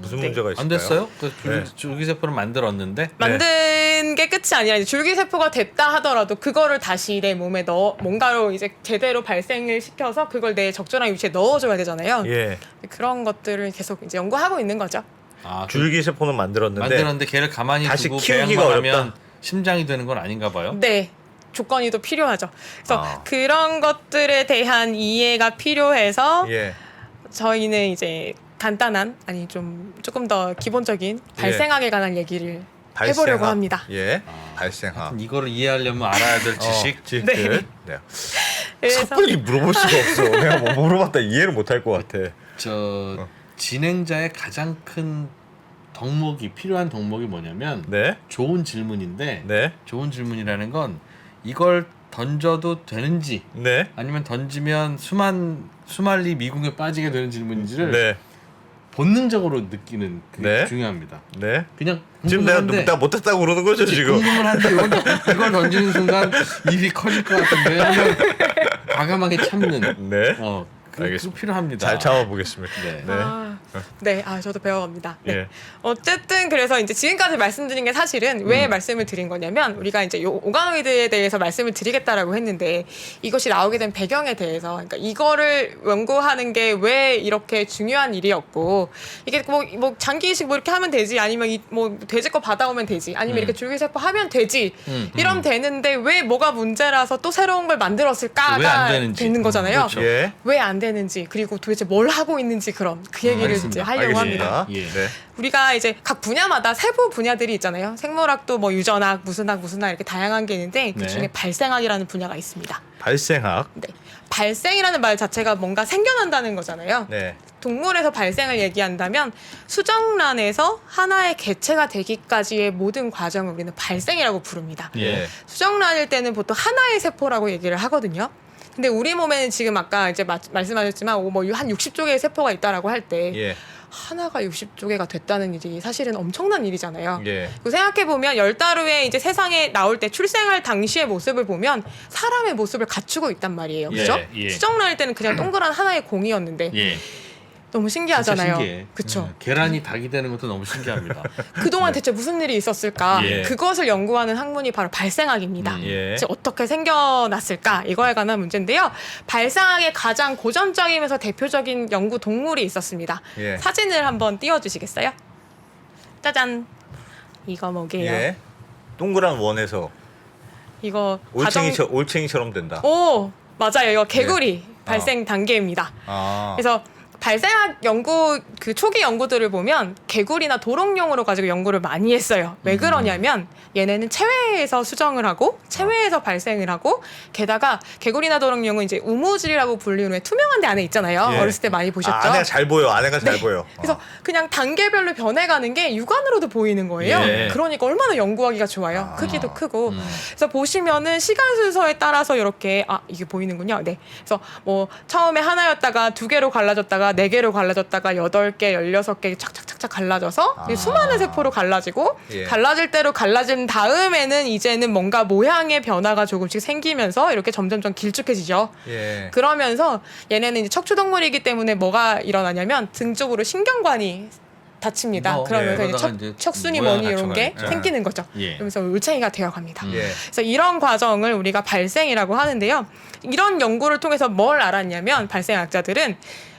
무슨 네. 문제가 있을까요? 안 됐어요? 그 네. 줄기세포를 만들었는데 만든 게 끝이 아니라 이제 줄기세포가 됐다 하더라도 그거를 다시 내 몸에 뭔가로 이제 제대로 발생을 시켜서 그걸 내 적절한 위치에 넣어줘야 되잖아요. 예. 그런 것들을 계속 이제 연구하고 있는 거죠. 줄기세포는 만들었는데 걔를 가만히 다시 두고 키우기가 배양만 하면 어렵다. 심장이 되는 건 아닌가 봐요. 네. 조건이 또 필요하죠. 그래서 아. 그런 것들에 대한 이해가 필요해서 예. 저희는 이제 간단한 아니 좀 조금 더 기본적인 발생학에 관한 얘기를 해보려고 합니다. 예. 발생학. 이거를 이해하려면 알아야 될 지식. 지식들. 네. 그래서 섣불리 물어볼 수가 없어. 내가 뭐 물어봤다 이해를 못할 것 같아. 진행자의 가장 큰 필요한 덕목이 뭐냐면 네. 좋은 질문인데 네. 좋은 질문이라는 건 이걸 던져도 되는지 네. 아니면 던지면 수말리 미궁에 빠지게 되는 질문인지를 네. 본능적으로 느끼는 그게 네. 중요합니다. 네. 그냥 지금 내가 못했다고 그러는 거죠 지금? 궁금을 한데 이걸 던지는 순간 입이 커질 것 같은데 하면 과감하게 참는. 네. 그게 알겠습니다. 필요합니다. 잘 참아보겠습니다. 네. 네. 저도 배워갑니다. 네. 예. 어쨌든 그래서 이제 지금까지 말씀드린 게 사실은 왜 말씀을 드린 거냐면 우리가 이제 요 오가노이드에 대해서 말씀을 드리겠다라고 했는데 이것이 나오게 된 배경에 대해서 그러니까 이거를 연구하는 게 왜 이렇게 중요한 일이었고 이게 뭐 장기 이식 뭐 이렇게 하면 되지 아니면 뭐 돼지 거 받아오면 되지 아니면 이렇게 줄기세포 하면 되지 이러면 되는데 왜 뭐가 문제라서 또 새로운 걸 만들었을까가 왜 안 되는지. 되는 거잖아요. 그렇죠. 예. 왜 안 되는지 그리고 도대체 뭘 하고 있는지 그럼 그 얘기를 알겠습니다. 이제 하려고 알겠습니다. 합니다. 예. 네. 우리가 이제 각 분야마다 세부 분야들이 있잖아요. 생물학도 뭐 유전학, 무슨 학 이렇게 다양한 게 있는데 그 중에 네. 발생학이라는 분야가 있습니다. 발생학. 네. 발생이라는 말 자체가 뭔가 생겨난다는 거잖아요. 네. 동물에서 발생을 얘기한다면 수정란에서 하나의 개체가 되기까지의 모든 과정을 우리는 발생이라고 부릅니다. 예. 수정란일 때는 보통 하나의 세포라고 얘기를 하거든요. 근데 우리 몸에는 지금 아까 이제 말씀하셨지만 뭐 한 60조 개의 세포가 있다라고 할 때 예. 하나가 60조 개가 됐다는 일이 사실은 엄청난 일이잖아요. 예. 그리고 생각해보면 10달 후에 이제 세상에 나올 때 출생할 당시의 모습을 보면 사람의 모습을 갖추고 있단 말이에요. 예, 그죠? 예. 수정란일 때는 그냥 동그란 하나의 공이었는데 예. 너무 신기하잖아요. 진짜 신기해. 그쵸? 계란이 닭이 되는 것도 너무 신기합니다. 그동안 대체 무슨 일이 있었을까? 예. 그것을 연구하는 학문이 바로 발생학입니다. 예. 대체 어떻게 생겨났을까? 이거에 관한 문제인데요. 발생학의 가장 고전적이면서 대표적인 연구 동물이 있었습니다. 예. 사진을 한번 띄워주시겠어요? 짜잔. 이거 뭐게요? 예. 동그란 원에서 이거 올챙이처럼 된다. 오 맞아요. 이거 개구리 발생 단계입니다. 아. 그래서 발생학 연구 그 초기 연구들을 보면 개구리나 도롱뇽으로 가지고 연구를 많이 했어요. 왜 그러냐면 얘네는 체외에서 수정을 하고 체외에서 발생을 하고 게다가 개구리나 도롱뇽은 이제 우무질이라고 불리는 왜 투명한 데 안에 있잖아요. 예. 어렸을 때 많이 보셨죠? 안에가 잘 보여. 안에가 잘 보여. 그래서 그냥 단계별로 변해가는 게 육안으로도 보이는 거예요. 예. 그러니까 얼마나 연구하기가 좋아요. 크기도 크고. 그래서 보시면은 시간 순서에 따라서 이렇게 이게 보이는군요. 네. 그래서 뭐 처음에 하나였다가 2개로 갈라졌다가 4개로 갈라졌다가 8개, 16개 착착착착 갈라져서 수많은 세포로 갈라지고 예. 갈라질 대로 갈라진 다음에는 이제는 뭔가 모양의 변화가 조금씩 생기면서 이렇게 점점점 길쭉해지죠. 예. 그러면서 얘네는 이제 척추동물이기 때문에 뭐가 일어나냐면 등 쪽으로 신경관이 다칩니다. 그러면서 예, 이제 그러다가 이제 척순이 모양 뭐니 이런 게 갖춰가지고. 생기는 거죠. 예. 그러면서 울챙이가 되어갑니다. 예. 그래서 이런 과정을 우리가 발생이라고 하는데요. 이런 연구를 통해서 뭘 알았냐면 발생학자들은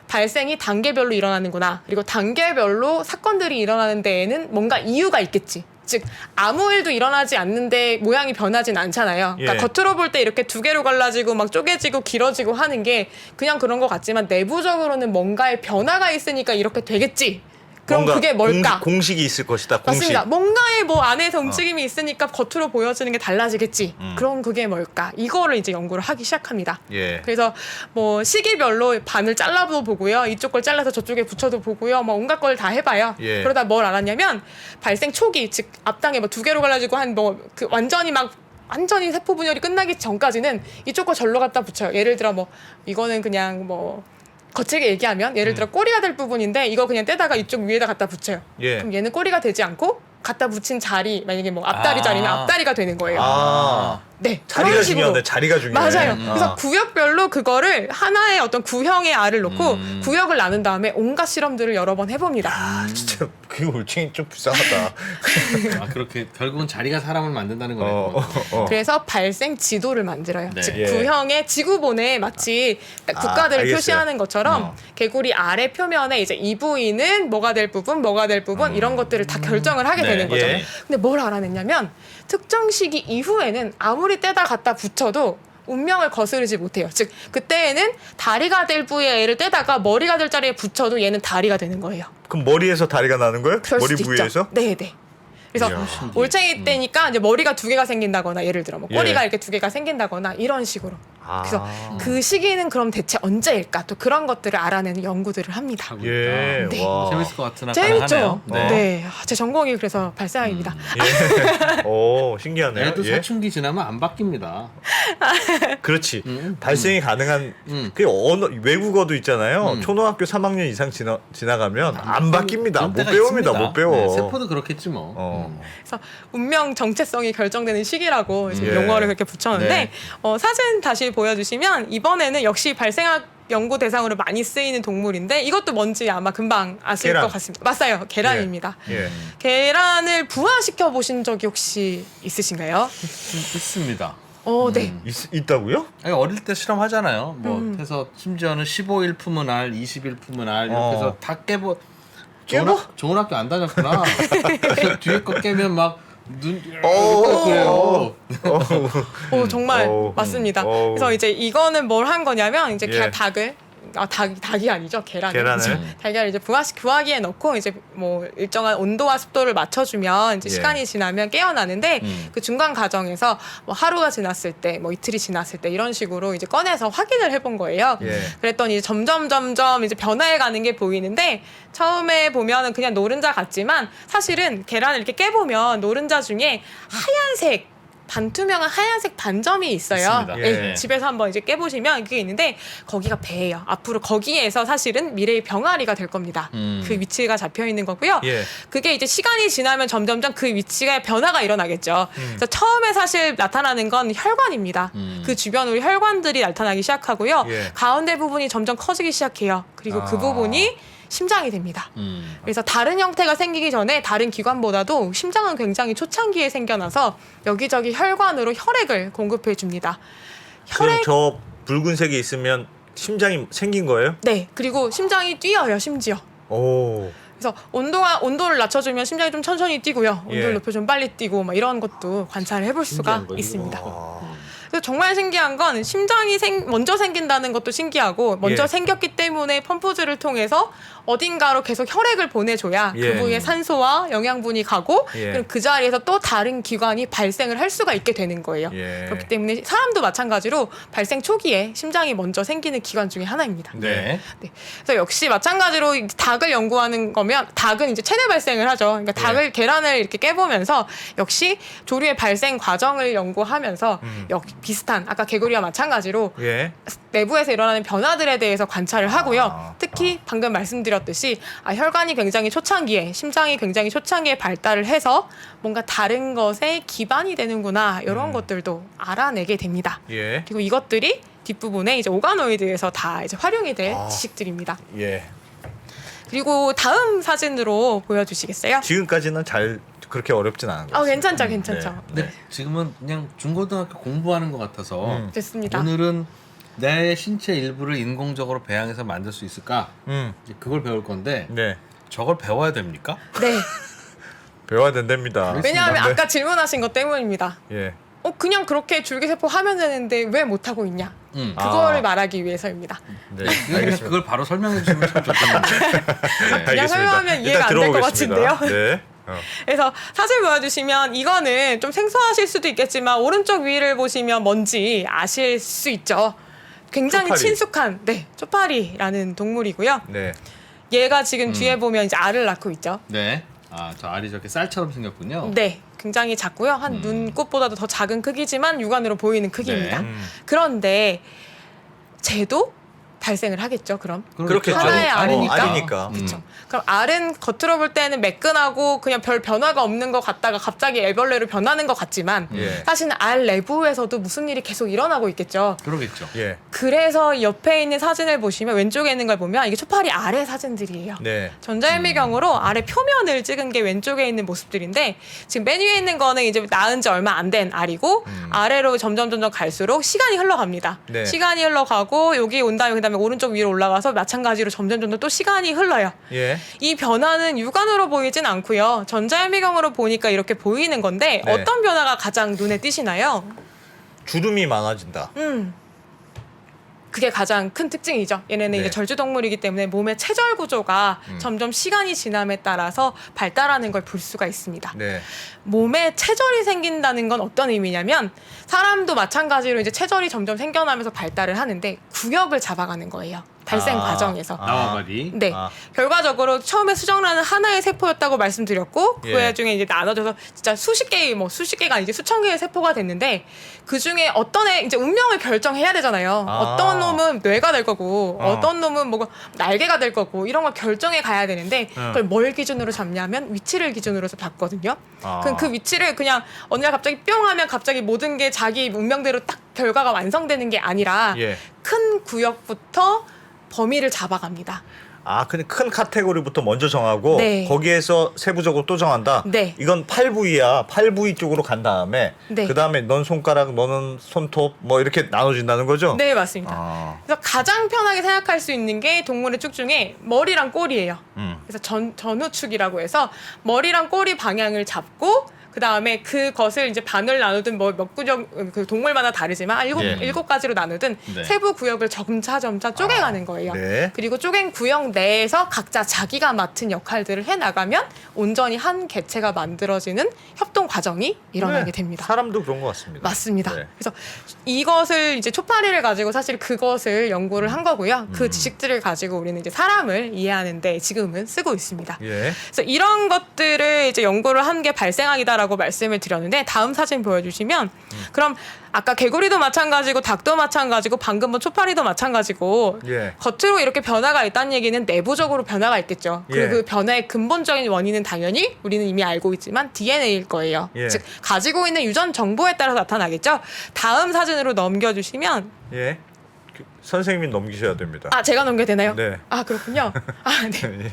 발생이 단계별로 일어나는구나. 그리고 단계별로 사건들이 일어나는 데에는 뭔가 이유가 있겠지. 즉 아무 일도 일어나지 않는데 모양이 변하진 않잖아요. 그러니까 예. 겉으로 볼 때 이렇게 2개로 갈라지고 막 쪼개지고 길어지고 하는 게 그냥 그런 것 같지만 내부적으로는 뭔가의 변화가 있으니까 이렇게 되겠지. 그럼 뭔가 그게 뭘까? 공식이 있을 것이다. 공식. 맞습니다. 뭔가의 뭐 안에서 움직임이 있으니까 겉으로 보여지는 게 달라지겠지. 그럼 그게 뭘까? 이거를 이제 연구를 하기 시작합니다. 예. 그래서 뭐 시기별로 반을 잘라도 보고요. 이쪽 걸 잘라서 저쪽에 붙여도 보고요. 뭐 온갖 걸 다 해봐요. 예. 그러다 뭘 알았냐면 발생 초기, 즉 앞당에 뭐 2개로 갈라지고 한 뭐 그 완전히 세포 분열이 끝나기 전까지는 이쪽 거 절로 갖다 붙여요. 예를 들어 뭐 이거는 그냥 뭐 거칠게 얘기하면 예를 들어 꼬리가 될 부분인데 이거 그냥 떼다가 이쪽 위에다 갖다 붙여요. 예. 그럼 얘는 꼬리가 되지 않고 갖다 붙인 자리 만약에 뭐 앞다리 자리면 앞다리가 되는 거예요. 네, 자리가 그런 식으로. 중요하네. 자리가 중요해. 맞아요. 그래서 구역별로 그거를 하나의 어떤 구형의 알을 놓고 구역을 나눈 다음에 온갖 실험들을 여러 번 해봅니다. 진짜 그 올챙이 좀 불쌍하다. 그렇게 결국은 자리가 사람을 만든다는 거네요. 그래서 발생 지도를 만들어요. 네. 즉 예. 구형의 지구본에 마치 국가들을 알겠어요. 표시하는 것처럼 개구리 아래 표면에 이제 이 부위는 뭐가 될 부분, 이런 것들을 다 결정을 하게 네. 되는 거죠. 예. 근데 뭘 알아냈냐면 특정 시기 이후에는 아무리 떼다 갖다 붙여도 운명을 거스르지 못해요. 즉 그때에는 다리가 될 부위에 얘를 떼다가 머리가 될 자리에 붙여도 얘는 다리가 되는 거예요. 그럼 머리에서 다리가 나는 거예요? 그럴 머리 수도 부위에서? 있죠. 네네. 그래서 올챙이 때니까 이제 머리가 2개가 생긴다거나 예를 들어 뭐 꼬리가 예. 이렇게 2개가 생긴다거나 이런 식으로 그래서 그 시기는 그럼 대체 언제일까? 또 그런 것들을 알아내는 연구들을 합니다. 하고 예, 있다. 와. 재밌을 것 같으나 재밌죠? 가능하네요. 네. 제 전공이 그래서 발생학입니다. 예. 오, 신기하네요. 애도 예. 사춘기 지나면 안 바뀝니다. 그렇지. 발생이 가능한 그 언어 외국어도 있잖아요. 초등학교 3학년 이상 지나가면 안 바뀝니다. 그런 못 때가 배웁니다. 있습니다. 못 배워. 네, 세포도 그렇겠지 뭐. 그래서 운명 정체성이 결정되는 시기라고 이제 예. 용어를 그렇게 붙였는데 네. 사진 다시 보여주시면 이번에는 역시 발생학 연구 대상으로 많이 쓰이는 동물인데 이것도 뭔지 아마 금방 아실 계란. 것 같습니다. 맞아요. 계란입니다. 예. 계란을 부화시켜 보신 적이 혹시 있으신가요? 있습니다. 네. 있다고요? 아니, 어릴 때 실험하잖아요. 뭐 해서 심지어는 15일 품은 알, 20일 품은 알 이렇게 해서 다 깨보. 좋은 학교 안 다녔구나. 그래서 뒤에 거 깨면 막눈 그래요. 정말 오. 맞습니다. 오. 그래서 이제 이거는 뭘 한 거냐면 이제 예. 닭을 닭이 아니죠. 계란을. 계란을. 달걀을 이제 부화기에 넣고 이제 뭐 일정한 온도와 습도를 맞춰주면 이제 예. 시간이 지나면 깨어나는데 그 중간 과정에서 뭐 하루가 지났을 때, 뭐 이틀이 지났을 때 이런 식으로 이제 꺼내서 확인을 해본 거예요. 예. 그랬더니 이제 점점 이제 변화해가는 게 보이는데 처음에 보면은 그냥 노른자 같지만 사실은 계란을 이렇게 깨보면 노른자 중에 하얀색 반투명한 하얀색 반점이 있어요. 있습니다. 네, 예. 집에서 한번 이제 깨보시면 그게 있는데 거기가 배예요. 앞으로 거기에서 사실은 미래의 병아리가 될 겁니다. 그 위치가 잡혀 있는 거고요. 예. 그게 이제 시간이 지나면 점점점 그 위치가 변화가 일어나겠죠. 그래서 처음에 사실 나타나는 건 혈관입니다. 그 주변으로 혈관들이 나타나기 시작하고요. 예. 가운데 부분이 점점 커지기 시작해요. 그리고 그 부분이 심장이 됩니다. 그래서 다른 형태가 생기기 전에 다른 기관보다도 심장은 굉장히 초창기에 생겨나서 여기저기 혈관으로 혈액을 공급해 줍니다. 그럼 저 붉은색이 있으면 심장이 생긴 거예요? 네, 그리고 심장이 뛰어요, 심지어. 오. 그래서 온도를 낮춰주면 심장이 좀 천천히 뛰고요. 온도를 예. 높여주면 빨리 뛰고 막 이런 것도 관찰을 해볼 수가 신기한 거죠, 있습니다. 이거. 그래서 정말 신기한 건 심장이 먼저 생긴다는 것도 신기하고 먼저 예. 생겼기 때문에 펌프질을 통해서 어딘가로 계속 혈액을 보내줘야 예. 그 부위에 산소와 영양분이 가고 예. 그럼 그 자리에서 또 다른 기관이 발생을 할 수가 있게 되는 거예요. 예. 그렇기 때문에 사람도 마찬가지로 발생 초기에 심장이 먼저 생기는 기관 중에 하나입니다. 네. 네. 그래서 역시 마찬가지로 이 닭을 연구하는 거면 닭은 이제 체내 발생을 하죠. 그러니까 닭을 계란을 이렇게 깨보면서 역시 조류의 발생 과정을 연구하면서 비슷한 아까 개구리와 마찬가지로 예. 내부에서 일어나는 변화들에 대해서 관찰을 하고요. 특히 방금 말씀드렸듯이 혈관이 굉장히 초창기에 심장이 굉장히 초창기에 발달을 해서 뭔가 다른 것에 기반이 되는구나 이런 것들도 알아내게 됩니다. 예. 그리고 이것들이 뒷부분에 이제 오가노이드에서 다 이제 활용이 될 지식들입니다. 예. 그리고 다음 사진으로 보여주시겠어요? 지금까지는 잘 그렇게 어렵진 않은 것 같아요. 괜찮죠, 괜찮죠. 네. 근데 지금은 그냥 중고등학교 공부하는 것 같아서 됐습니다. 오늘은 내 신체 일부를 인공적으로 배양해서 만들 수 있을까? 이제 그걸 배울 건데 네. 저걸 배워야 됩니까? 네. 배워야 된답니다. 왜냐하면 네. 아까 질문하신 것 때문입니다. 예. 그냥 그렇게 줄기세포 하면 되는데 왜 못하고 있냐? 음. 그거를 아. 말하기 위해서입니다. 네. 그냥 알겠습니다. 그걸 바로 설명해 주시면 참 좋겠는데. 네. 알겠습니다. 설명하면 이해가 일단 안될것 들어보겠습니다. 같은데요. 네. 그래서 사진 보여주시면 이거는 좀 생소하실 수도 있겠지만 오른쪽 위를 보시면 뭔지 아실 수 있죠. 굉장히 초파리. 친숙한 초파리라는 동물이고요. 네. 얘가 지금 뒤에 보면 이제 알을 낳고 있죠. 네. 저 알이 저렇게 쌀처럼 생겼군요. 네, 굉장히 작고요. 한 눈꽃보다도 더 작은 크기지만 육안으로 보이는 크기입니다. 네. 그런데 쟤도 발생을 하겠죠. 그럼 그렇겠죠. 하나의 알이니까. 알이니까. 그렇죠. 그럼 알은 겉으로 볼 때는 매끈하고 그냥 별 변화가 없는 것 같다가 갑자기 애벌레로 변하는 것 같지만 예. 사실은 알 내부에서도 무슨 일이 계속 일어나고 있겠죠. 그러겠죠. 예. 그래서 옆에 있는 사진을 보시면 왼쪽에 있는 걸 보면 이게 초파리 알의 사진들이에요. 네. 전자현미경으로 알의 표면을 찍은 게 왼쪽에 있는 모습들인데 지금 맨 위에 있는 거는 이제 낳은 지 얼마 안 된 알이고 아래로 점점 갈수록 시간이 흘러갑니다. 네. 시간이 흘러가고 여기 온 다음에 그다음에 오른쪽 위로 올라가서 마찬가지로 점점 또 시간이 흘러요. 예. 이 변화는 육안으로 보이진 않고요. 전자현미경으로 보니까 이렇게 보이는 건데 네. 어떤 변화가 가장 눈에 띄시나요? 주름이 많아진다. 그게 가장 큰 특징이죠. 얘네는 네. 이제 절주동물이기 때문에 몸의 체절 구조가 점점 시간이 지남에 따라서 발달하는 걸 볼 수가 있습니다. 네. 몸에 체절이 생긴다는 건 어떤 의미냐면 사람도 마찬가지로 이제 체절이 점점 생겨나면서 발달을 하는데 구역을 잡아가는 거예요. 발생 과정에서. 나와바리. 네. 아. 결과적으로 처음에 수정란은 하나의 세포였다고 말씀드렸고 그 예. 와중에 이제 나눠져서 진짜 수십 개가 아니지 수천 개의 세포가 됐는데 그 중에 어떤 애 이제 운명을 결정해야 되잖아요. 아. 어떤 놈은 뇌가 될 거고 어. 어떤 놈은 뭐 날개가 될 거고 이런 걸 결정해 가야 되는데 그걸 뭘 기준으로 잡냐면 위치를 기준으로 봤거든요. 아. 그럼 그 위치를 그냥 어느 날 갑자기 뿅 하면 갑자기 모든 게 자기 운명대로 딱 결과가 완성되는 게 아니라 예. 큰 구역부터 범위를 잡아갑니다. 아, 근데 큰 카테고리부터 먼저 정하고 네. 거기에서 세부적으로 또 정한다. 네. 이건 팔 부위야. 팔 부위 쪽으로 간 다음에 네. 그 다음에 넌 손가락, 너는 손톱 뭐 이렇게 나눠진다는 거죠? 네, 맞습니다. 아, 그래서 가장 편하게 생각할 수 있는 게 동물의 축 중에 머리랑 꼬리예요. 그래서 전후축이라고 해서 머리랑 꼬리 방향을 잡고 그 다음에 그것을 이제 반을 나누든 뭐 몇 구역 그 동물마다 다르지만 예. 일곱 가지로 나누든 네. 세부 구역을 점차 쪼개가는 거예요. 네. 그리고 쪼갠 구역 내에서 각자 자기가 맡은 역할들을 해 나가면 온전히 한 개체가 만들어지는 협동 과정이 일어나게 네. 됩니다. 사람도 그런 것 같습니다. 맞습니다. 네. 그래서 이것을 이제 초파리를 가지고 사실 그것을 연구를 한 거고요. 그 지식들을 가지고 우리는 이제 사람을 이해하는데 지금은 쓰고 있습니다. 예. 그래서 이런 것들을 이제 연구를 한 게 발생학이다라고 말씀을 드렸는데 다음 사진 보여주시면 그럼 아까 개구리도 마찬가지고 닭도 마찬가지고 방금 본 초파리도 마찬가지고 예. 겉으로 이렇게 변화가 있다는 얘기는 내부적으로 변화가 있겠죠. 예. 그리고 그 변화의 근본적인 원인은 당연히 우리는 이미 알고 있지만 DNA일 거예요. 예. 즉 가지고 있는 유전 정보에 따라서 나타나겠죠. 다음 사진으로 넘겨주시면 예. 선생님이 넘기셔야 됩니다. 아 제가 넘겨야 되나요? 네. 아 그렇군요. 아 네.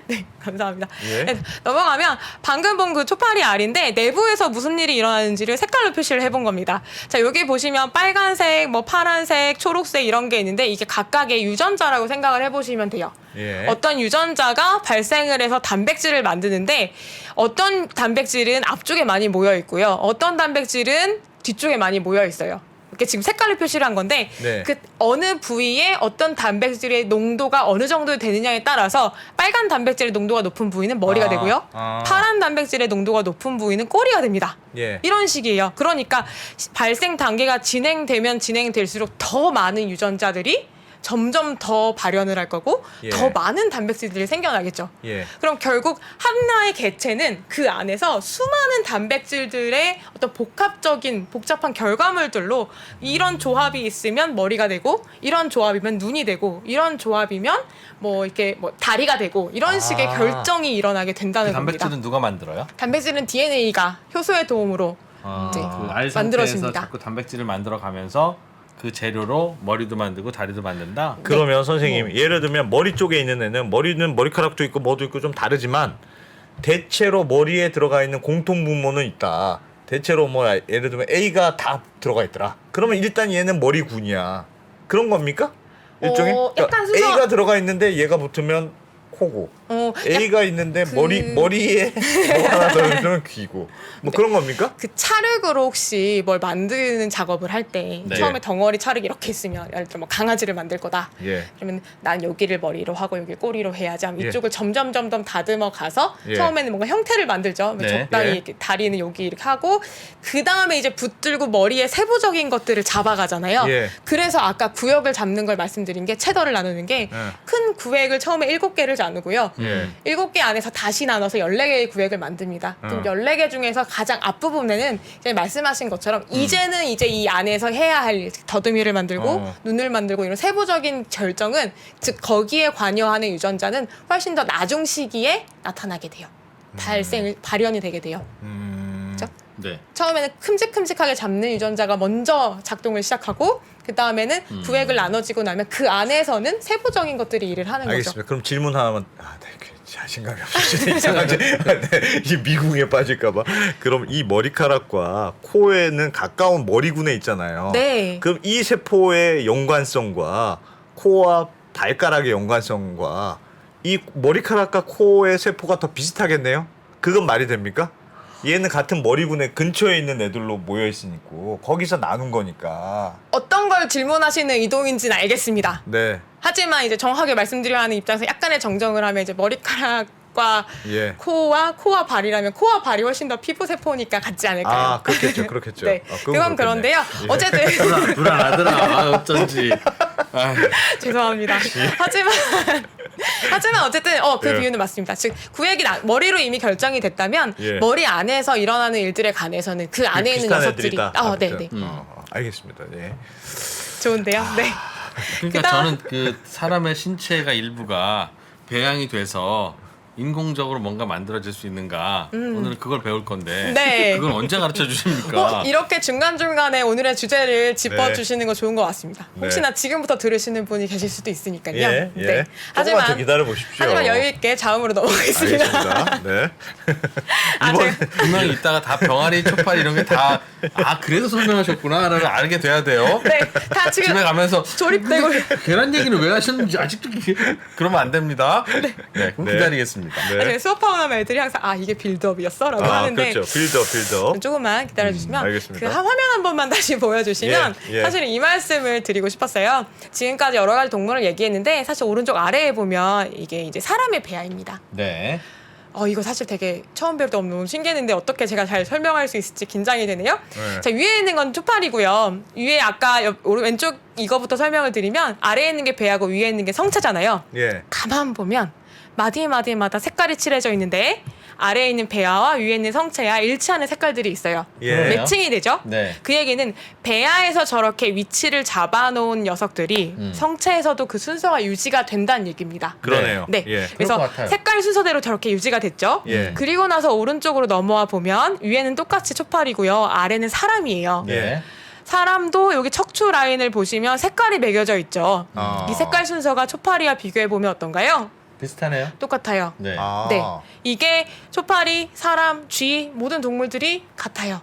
네, 감사합니다. 예. 네, 넘어가면 방금 본 그 초파리 알인데 내부에서 무슨 일이 일어나는지를 색깔로 표시를 해본 겁니다. 자, 여기 보시면 빨간색, 뭐 파란색, 초록색 이런 게 있는데 이게 각각의 유전자라고 생각을 해보시면 돼요. 예. 어떤 유전자가 발생을 해서 단백질을 만드는데 어떤 단백질은 앞쪽에 많이 모여 있고요. 어떤 단백질은 뒤쪽에 많이 모여 있어요. 이렇게 지금 색깔로 표시를 한 건데 네. 그 어느 부위에 어떤 단백질의 농도가 어느 정도 되느냐에 따라서 빨간 단백질의 농도가 높은 부위는 머리가 아, 되고요. 아. 파란 단백질의 농도가 높은 부위는 꼬리가 됩니다. 예. 이런 식이에요. 그러니까 발생 단계가 진행되면 진행될수록 더 많은 유전자들이 점점 더 발현을 할 거고 예. 더 많은 단백질들이 생겨나겠죠. 예. 그럼 결국 하나의 개체는 그 안에서 수많은 단백질들의 어떤 복잡한 결과물들로 이런 조합이 있으면 머리가 되고 이런 조합이면 눈이 되고 이런 조합이면 뭐 이렇게 뭐 다리가 되고 이런 식의 결정이 일어나게 된다는 그 단백질은 겁니다. 누가 만들어요? 단백질은 DNA가 효소의 도움으로 이제 그알 상태에서 만들어집니다. 자꾸 단백질을 만들어 가면서 그 재료로 머리도 만들고 다리도 만든다. 그러면 선생님 예를 들면 머리 쪽에 있는 애는 머리는 머리카락도 있고 뭐도 있고 좀 다르지만 대체로 머리에 들어가 있는 공통 분모는 있다. 대체로 뭐 예를 들면 A가 다 들어가 있더라. 그러면 일단 얘는 머리군이야. 그런 겁니까? 일종의 약간 순서- A가 들어가 있는데 얘가 붙으면 코고 A가 있는데 머리에 뭐가 하나 더 있으면 귀고 뭐 그런 겁니까? 그 찰흙으로 혹시 뭘 만드는 작업을 할 때 네. 처음에 덩어리 찰흙이 이렇게 있으면 예를 들어 뭐 강아지를 만들 거다. 예. 그러면 난 여기를 머리로 하고 여기 꼬리로 해야지 하면 예. 이쪽을 점점 다듬어 가서 예. 처음에는 뭔가 형태를 만들죠. 네. 적당히 예. 이렇게 다리는 여기 이렇게 하고 그 다음에 이제 붙들고 머리에 세부적인 것들을 잡아가잖아요. 예. 그래서 아까 구역을 잡는 걸 말씀드린 게 체더를 나누는 게 큰 구획을 처음에 7개를 나누고요. 예. 7개 안에서 다시 나눠서 14개의 구획을 만듭니다. 그럼 14개 중에서 가장 앞부분에는 이제 말씀하신 것처럼 이제는 이제 이 안에서 해야 할 더듬이를 만들고 눈을 만들고 이런 세부적인 결정은 즉 거기에 관여하는 유전자는 훨씬 더 나중 시기에 나타나게 돼요. 발현이 되게 돼요. 그렇죠? 네. 처음에는 큼직큼직하게 잡는 유전자가 먼저 작동을 시작하고 그 다음에는 구획을 나눠지고 나면 그 안에서는 세부적인 것들이 일을 하는 거죠. 알겠습니다. 그럼 질문 하나만. 네, 자신감이 없으시네. 이상하지. 네, 이 미궁에 빠질까봐. 그럼 이 머리카락과 코에는 가까운 머리군에 있잖아요. 네. 그럼 이 세포의 연관성과 코와 발가락의 연관성과 이 머리카락과 코의 세포가 더 비슷하겠네요. 그건 말이 됩니까? 얘는 같은 머리군의 근처에 있는 애들로 모여 있으니까 거기서 나눈 거니까. 어떤 걸 질문하시는 의도인지는 알겠습니다. 네. 하지만 이제 정확하게 말씀드려야 하는 입장에서 약간의 정정을 하면 이제 머리카락과 예. 코와 발이라면 코와 발이 훨씬 더 피부 세포니까 같지 않을까요? 아, 그렇겠죠. 네, 그건 그런데요. 예. 어쨌든 불안하더라. 아, 어쩐지. 아, 죄송합니다. 하지만 어쨌든 그 예. 비유는 맞습니다. 즉 구획이 머리로 이미 결정이 됐다면 예. 머리 안에서 일어나는 일들에 관해서는 그 안에 있는 비슷한 녀석들이 애들이다. 네네 알겠습니다. 예. 좋은데요. 네. 그러니까 그다음- 저는 그 사람의 신체가 일부가 배양이 돼서 인공적으로 뭔가 만들어질 수 있는가 오늘 그걸 배울 건데 네. 그걸 언제 가르쳐 주십니까? 이렇게 중간중간에 오늘의 주제를 짚어주시는 거 좋은 것 같습니다. 네. 혹시나 지금부터 들으시는 분이 계실 수도 있으니까요. 예. 예. 조금만 더 기다려 보십시오. 하지만 여유 있게 자음으로 넘어가겠습니다. 알겠습니다. 네. 아, 이번 분명히 이따가 다 병아리, 초파리 이런 게 다 그래서 설명하셨구나를 알게 돼야 돼요. 네, 다 지금 집에 가면서 조립되고 계란 얘기는 왜 하셨는지 아직도 그러면 안 됩니다. 네, 그럼 네. 기다리겠습니다. 네. 수업하고 나면 애들이 항상 이게 빌드업이었어라고 하는데 그렇죠. 빌더. 조금만 기다려주시면 알겠습니다. 그 화면 한 번만 다시 보여주시면 예. 사실 이 말씀을 드리고 싶었어요. 지금까지 여러 가지 동물을 얘기했는데 사실 오른쪽 아래에 보면 이게 이제 사람의 배아입니다. 네. 이거 사실 되게 처음 배울 때 너무 신기했는데 어떻게 제가 잘 설명할 수 있을지 긴장이 되네요. 네. 자, 위에 있는 건 초파리고요. 위에 아까 왼쪽 이거부터 설명을 드리면 아래에 있는 게 배하고 위에 있는 게 성체잖아요. 예. 가만 보면 마디마디마다 색깔이 칠해져 있는데 아래에 있는 배아와 위에 있는 성체와 일치하는 색깔들이 있어요. 예. 매칭이 되죠? 네. 그 얘기는 배아에서 저렇게 위치를 잡아놓은 녀석들이 성체에서도 그 순서가 유지가 된다는 얘기입니다. 그러네요. 네. 예. 그래서 것 같아요. 색깔 순서대로 저렇게 유지가 됐죠. 예. 그리고 나서 오른쪽으로 넘어와 보면 위에는 똑같이 초파리고요. 아래는 사람이에요. 네. 사람도 여기 척추 라인을 보시면 색깔이 매겨져 있죠. 이 색깔 순서가 초파리와 비교해 보면 어떤가요? 비슷하네요. 똑같아요. 네. 네, 이게 초파리, 사람, 쥐 모든 동물들이 같아요.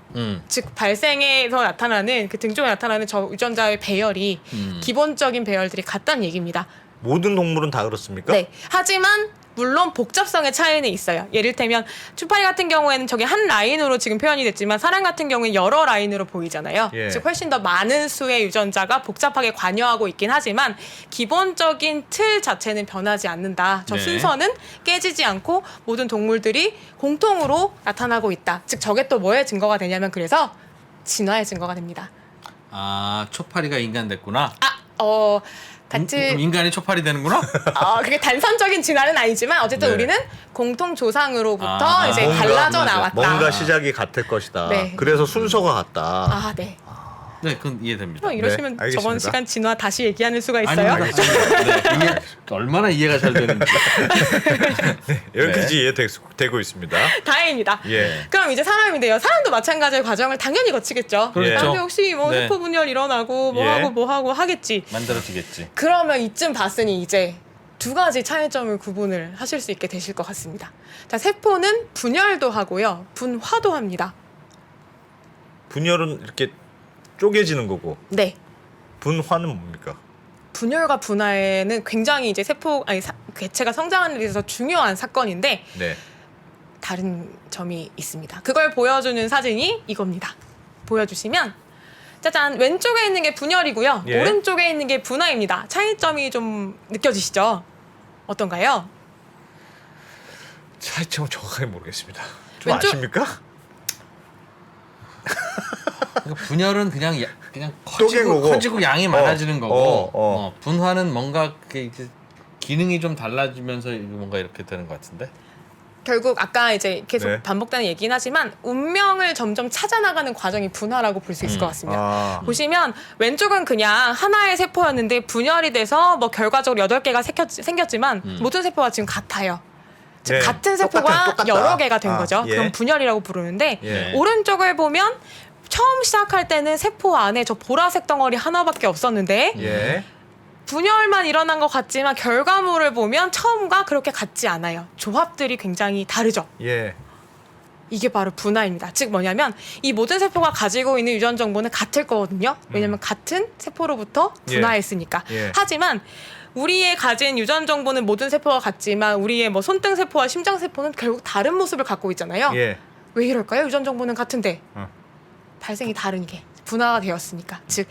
즉 발생에서 나타나는 그 등 쪽에 나타나는 저 유전자의 배열이 기본적인 배열들이 같다는 얘기입니다. 모든 동물은 다 그렇습니까? 네. 하지만 물론 복잡성의 차이는 있어요. 예를 들면 초파리 같은 경우에는 저게 한 라인으로 지금 표현이 됐지만 사람 같은 경우에는 여러 라인으로 보이잖아요. 예. 즉 훨씬 더 많은 수의 유전자가 복잡하게 관여하고 있긴 하지만 기본적인 틀 자체는 변하지 않는다. 저 네. 순서는 깨지지 않고 모든 동물들이 공통으로 나타나고 있다. 즉 저게 또 뭐에 증거가 되냐면 그래서 진화의 증거가 됩니다. 초파리가 인간 됐구나. 같이 그럼 인간이 초파리 되는구나? 그게 단선적인 진화는 아니지만 어쨌든 네. 우리는 공통 조상으로부터 이제 뭔가, 갈라져 맞아. 나왔다. 뭔가 시작이 같을 것이다. 네. 그래서 순서가 같다. 네. 네, 그건 이해됩니다. 이러시면 네, 알겠습니다. 저번 시간 진화 다시 얘기하는 수가 있어요. 아닙니다. 네, 얼마나 이해가 잘 되는지. 여기까지 이해되고 있습니다. 다행입니다. 예. 그럼 이제 사람인데요. 사람도 마찬가지의 과정을 당연히 거치겠죠. 그렇죠. 사람도 역시 뭐 네. 세포 분열 일어나고 뭐 예. 하고 뭐 하고 하겠지. 만들어지겠지. 그러면 이쯤 봤으니 이제 두 가지 차이점을 구분을 하실 수 있게 되실 것 같습니다. 자, 세포는 분열도 하고요. 분화도 합니다. 분열은 이렇게 쪼개지는 거고 네. 분화는 뭡니까? 분열과 분화에는 굉장히 이제 개체가 성장하는 데 있어서 중요한 사건인데 네. 다른 점이 있습니다. 그걸 보여주는 사진이 이겁니다. 보여주시면 짜잔, 왼쪽에 있는 게 분열이고요. 예. 오른쪽에 있는 게 분화입니다. 차이점이 좀 느껴지시죠? 어떤가요? 차이점은 정확하게 모르겠습니다. 좀 왼쪽- 아십니까? 그러니까 분열은 그냥 쪼갠 거고. 커지고 양이 많아지는 거고 어. 분화는 뭔가 이제 기능이 좀 달라지면서 뭔가 이렇게 되는 것 같은데. 결국 아까 이제 계속 네. 반복되는 얘기긴 하지만 운명을 점점 찾아나가는 과정이 분화라고 볼 수 있을 것 같습니다. 보시면 왼쪽은 그냥 하나의 세포였는데 분열이 돼서 뭐 결과적으로 8개가 생겼지만 모든 세포가 지금 같아요. 즉 네. 같은 세포가 똑같다. 여러 개가 된 거죠. 예. 그럼 분열이라고 부르는데 예. 오른쪽을 보면 처음 시작할 때는 세포 안에 저 보라색 덩어리 하나밖에 없었는데 예. 분열만 일어난 것 같지만 결과물을 보면 처음과 그렇게 같지 않아요. 조합들이 굉장히 다르죠. 예. 이게 바로 분화입니다. 즉 뭐냐면 이 모든 세포가 가지고 있는 유전 정보는 같을 거거든요. 왜냐면 같은 세포로부터 분화했으니까. 예. 하지만 우리의 가진 유전 정보는 모든 세포가 같지만 우리의 뭐 손등 세포와 심장 세포는 결국 다른 모습을 갖고 있잖아요. 예. 왜 이럴까요? 유전 정보는 같은데 어. 발생이 다른 게 분화가 되었으니까. 즉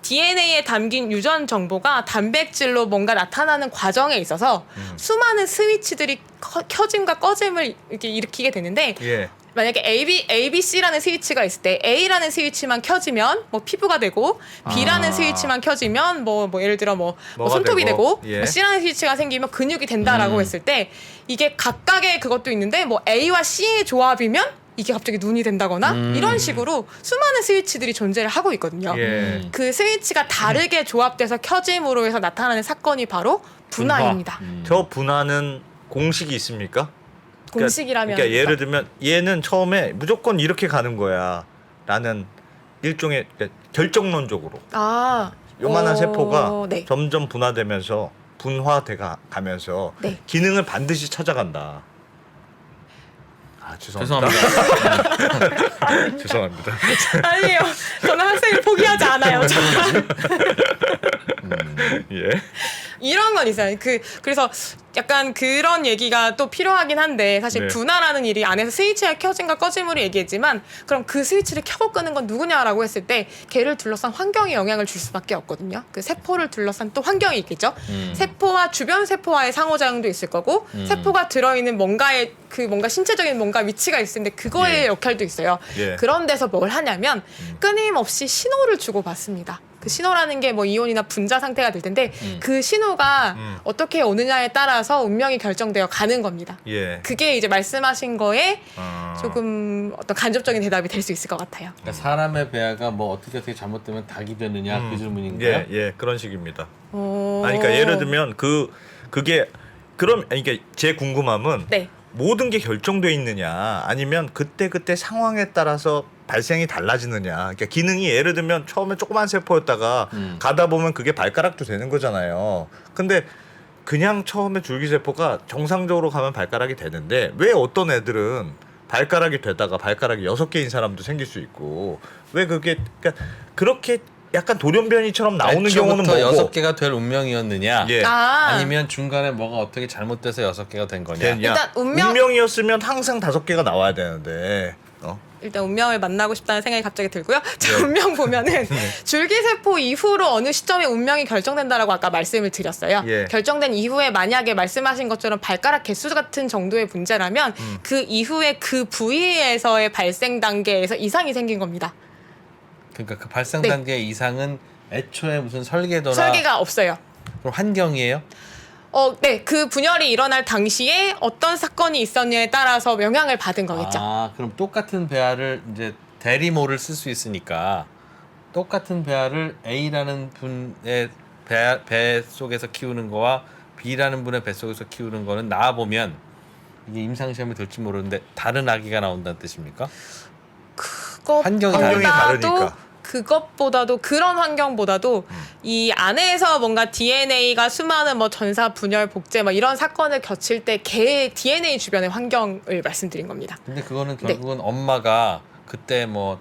DNA에 담긴 유전 정보가 단백질로 뭔가 나타나는 과정에 있어서 수많은 스위치들이 켜짐과 꺼짐을 이렇게 일으키게 되는데 예. 만약에 ABC라는 스위치가 있을 때 A라는 스위치만 켜지면 뭐 피부가 되고 B라는 스위치만 켜지면 뭐 예를 들어 뭐 뭐가 손톱이 되고, 되고 예. 뭐 C라는 스위치가 생기면 근육이 된다라고 했을 때 이게 각각의 그것도 있는데 뭐 A와 C의 조합이면 이게 갑자기 눈이 된다거나 이런 식으로 수많은 스위치들이 존재를 하고 있거든요. 예. 그 스위치가 다르게 조합돼서 켜짐으로 해서 나타나는 사건이 바로 분화입니다. 저 분화는 공식이 있습니까? 공식이라면 그러니까 예를 들면 얘는 처음에 무조건 이렇게 가는 거야라는 일종의 그러니까 결정론적으로 요만한 세포가 네. 점점 분화되면서 분화돼 가면서 네. 기능을 반드시 찾아간다. 아 죄송합니다. 죄송합니다. 죄송합니다. 아니에요. 저는 학생을 포기하지 않아요. 예. 이런 건 있어요. 그래서 약간 그런 얘기가 또 필요하긴 한데 사실 네. 분화라는 일이 안에서 스위치가 켜짐과 꺼짐으로 얘기했지만 그럼 그 스위치를 켜고 끄는 건 누구냐라고 했을 때 걔를 둘러싼 환경에 영향을 줄 수밖에 없거든요. 그 세포를 둘러싼 또 환경이 있겠죠. 세포와 주변 세포와의 상호작용도 있을 거고 세포가 들어있는 뭔가의 그 뭔가 신체적인 뭔가 위치가 있을 텐데 그거의 예. 역할도 있어요. 예. 그런 데서 뭘 하냐면 끊임없이 신호를 주고 받습니다. 그 신호라는 게 뭐 이온이나 분자 상태가 될 텐데 그 신호가 어떻게 오느냐에 따라서 운명이 결정되어 가는 겁니다. 예. 그게 이제 말씀하신 거에 아. 조금 어떤 간접적인 대답이 될 수 있을 것 같아요. 그러니까 사람의 배아가 뭐 어떻게 잘못되면 닭이 되느냐 그 질문인가요? 예, 예, 그런 식입니다. 오. 아니, 그러니까 예를 들면 그게 그럼 그러니까 제 궁금함은 네. 모든 게 결정돼 있느냐 아니면 그때 상황에 따라서 발생이 달라지느냐. 그러니까 기능이 예를 들면 처음에 조그만 세포였다가 가다 보면 그게 발가락도 되는 거잖아요. 근데 그냥 처음에 줄기세포가 정상적으로 가면 발가락이 되는데 왜 어떤 애들은 발가락이 되다가 발가락이 6개인 사람도 생길 수 있고 왜 그게 그러니까 그렇게 약간 돌연변이처럼 나오는 경우는 뭐고 6개가 될 운명이었느냐? 예. 아니면 중간에 뭐가 어떻게 잘못돼서 6개가 된 거냐? 되냐? 일단 운명- 운명이었으면 항상 5개가 나와야 되는데 일단 운명을 만나고 싶다는 생각이 갑자기 들고요. 자, 운명 보면은 줄기세포 이후로 어느 시점에 운명이 결정된다라고 아까 말씀을 드렸어요. 예. 결정된 이후에 만약에 말씀하신 것처럼 발가락 개수 같은 정도의 문제라면 그 이후에 그 부위에서의 발생 단계에서 이상이 생긴 겁니다. 그러니까 그 발생 네. 단계 이상은 애초에 무슨 설계도나 설계가 없어요. 그럼 환경이에요? 네, 그 분열이 일어날 당시에 어떤 사건이 있었냐에 따라서 영향을 받은 거겠죠. 아, 그럼 똑같은 배아를 이제 대리모를 쓸 수 있으니까 똑같은 배아를 A라는 분의 배 속에서 키우는 거와 B라는 분의 배 속에서 키우는 거는 낳아 보면 이게 임상 시험이 될지 모르는데 다른 아기가 나온다는 뜻입니까? 환경이 다르니까. 그것보다도 그런 환경보다도 이 안에서 뭔가 DNA가 수많은 뭐 전사 분열 복제 뭐 이런 사건을 겪을 때 걔의 DNA 주변의 환경을 말씀드린 겁니다. 근데 그거는 결국은 엄마가 그때 뭐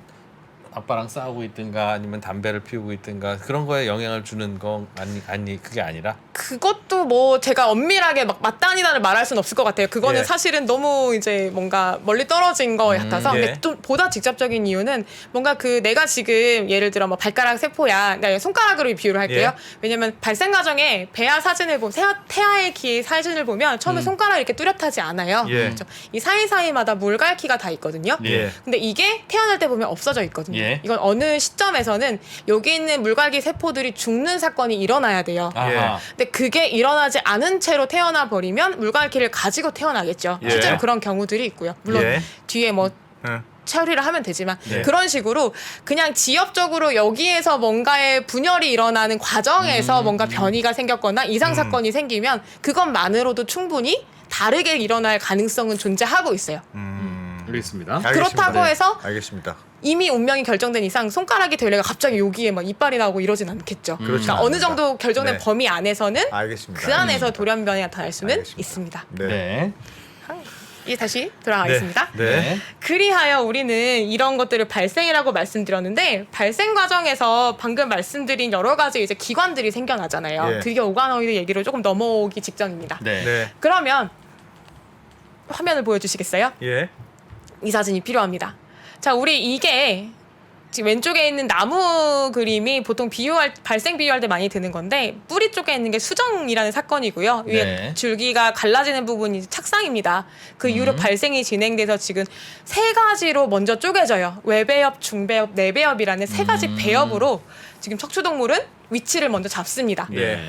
아빠랑 싸우고 있든가 아니면 담배를 피우고 있든가 그런 거에 영향을 주는 건 아니 그게 아니라 그것도 뭐 제가 엄밀하게 막 맞다니다를 말할 수는 없을 것 같아요. 그거는 예. 사실은 너무 이제 뭔가 멀리 떨어진 거 같아서 예. 근데 좀 보다 직접적인 이유는 뭔가 그 내가 지금 예를 들어 뭐 발가락 세포야 나 손가락으로 비유를 할게요. 예. 왜냐면 발생 과정에 배아 사진을 보면 태아의 키 사진을 보면 처음에 손가락이 이렇게 뚜렷하지 않아요. 예. 그렇죠? 이 사이사이마다 물갈퀴가 다 있거든요. 예. 근데 이게 태어날 때 보면 없어져 있거든요. 예. 이건 어느 시점에서는 여기 있는 물갈퀴 세포들이 죽는 사건이 일어나야 돼요. 아하. 근데 그게 일어나지 않은 채로 태어나 버리면 물갈퀴를 가지고 태어나겠죠. 예. 실제로 그런 경우들이 있고요. 물론 예. 뒤에 뭐 예. 처리를 하면 되지만 예. 그런 식으로 그냥 지엽적으로 여기에서 뭔가의 분열이 일어나는 과정에서 뭔가 변이가 생겼거나 이상 사건이 생기면 그것만으로도 충분히 다르게 일어날 가능성은 존재하고 있어요. 알겠습니다. 알겠습니다. 그렇다고 해서 알겠습니다. 이미 운명이 결정된 이상 손가락이 되려가 갑자기 여기에 막 이빨이 나오고 이러진 않겠죠. 그렇진 그러니까 어느 않습니다. 정도 결정된 네. 범위 안에서는 알겠습니다. 그 안에서 돌연변이 나타날 수는 알겠습니다. 있습니다. 네. 네. 이제 다시 돌아가겠습니다. 네. 그리하여 우리는 이런 것들을 발생이라고 말씀드렸는데 발생 과정에서 방금 말씀드린 여러 가지 이제 기관들이 생겨나잖아요. 예. 그게 오가노이드 얘기로 조금 넘어오기 직전입니다. 네. 네. 그러면 화면을 보여주시겠어요? 예. 이 사진이 필요합니다. 자, 우리 이게 지금 왼쪽에 있는 나무 그림이 보통 발생 비유할 때 많이 드는 건데 뿌리 쪽에 있는 게 수정이라는 사건이고요. 위에 네. 줄기가 갈라지는 부분이 착상입니다. 그 이후로 발생이 진행돼서 지금 세 가지로 먼저 쪼개져요. 외배엽, 중배엽, 내배엽이라는 세 가지 배엽으로 지금 척추동물은 위치를 먼저 잡습니다. 예.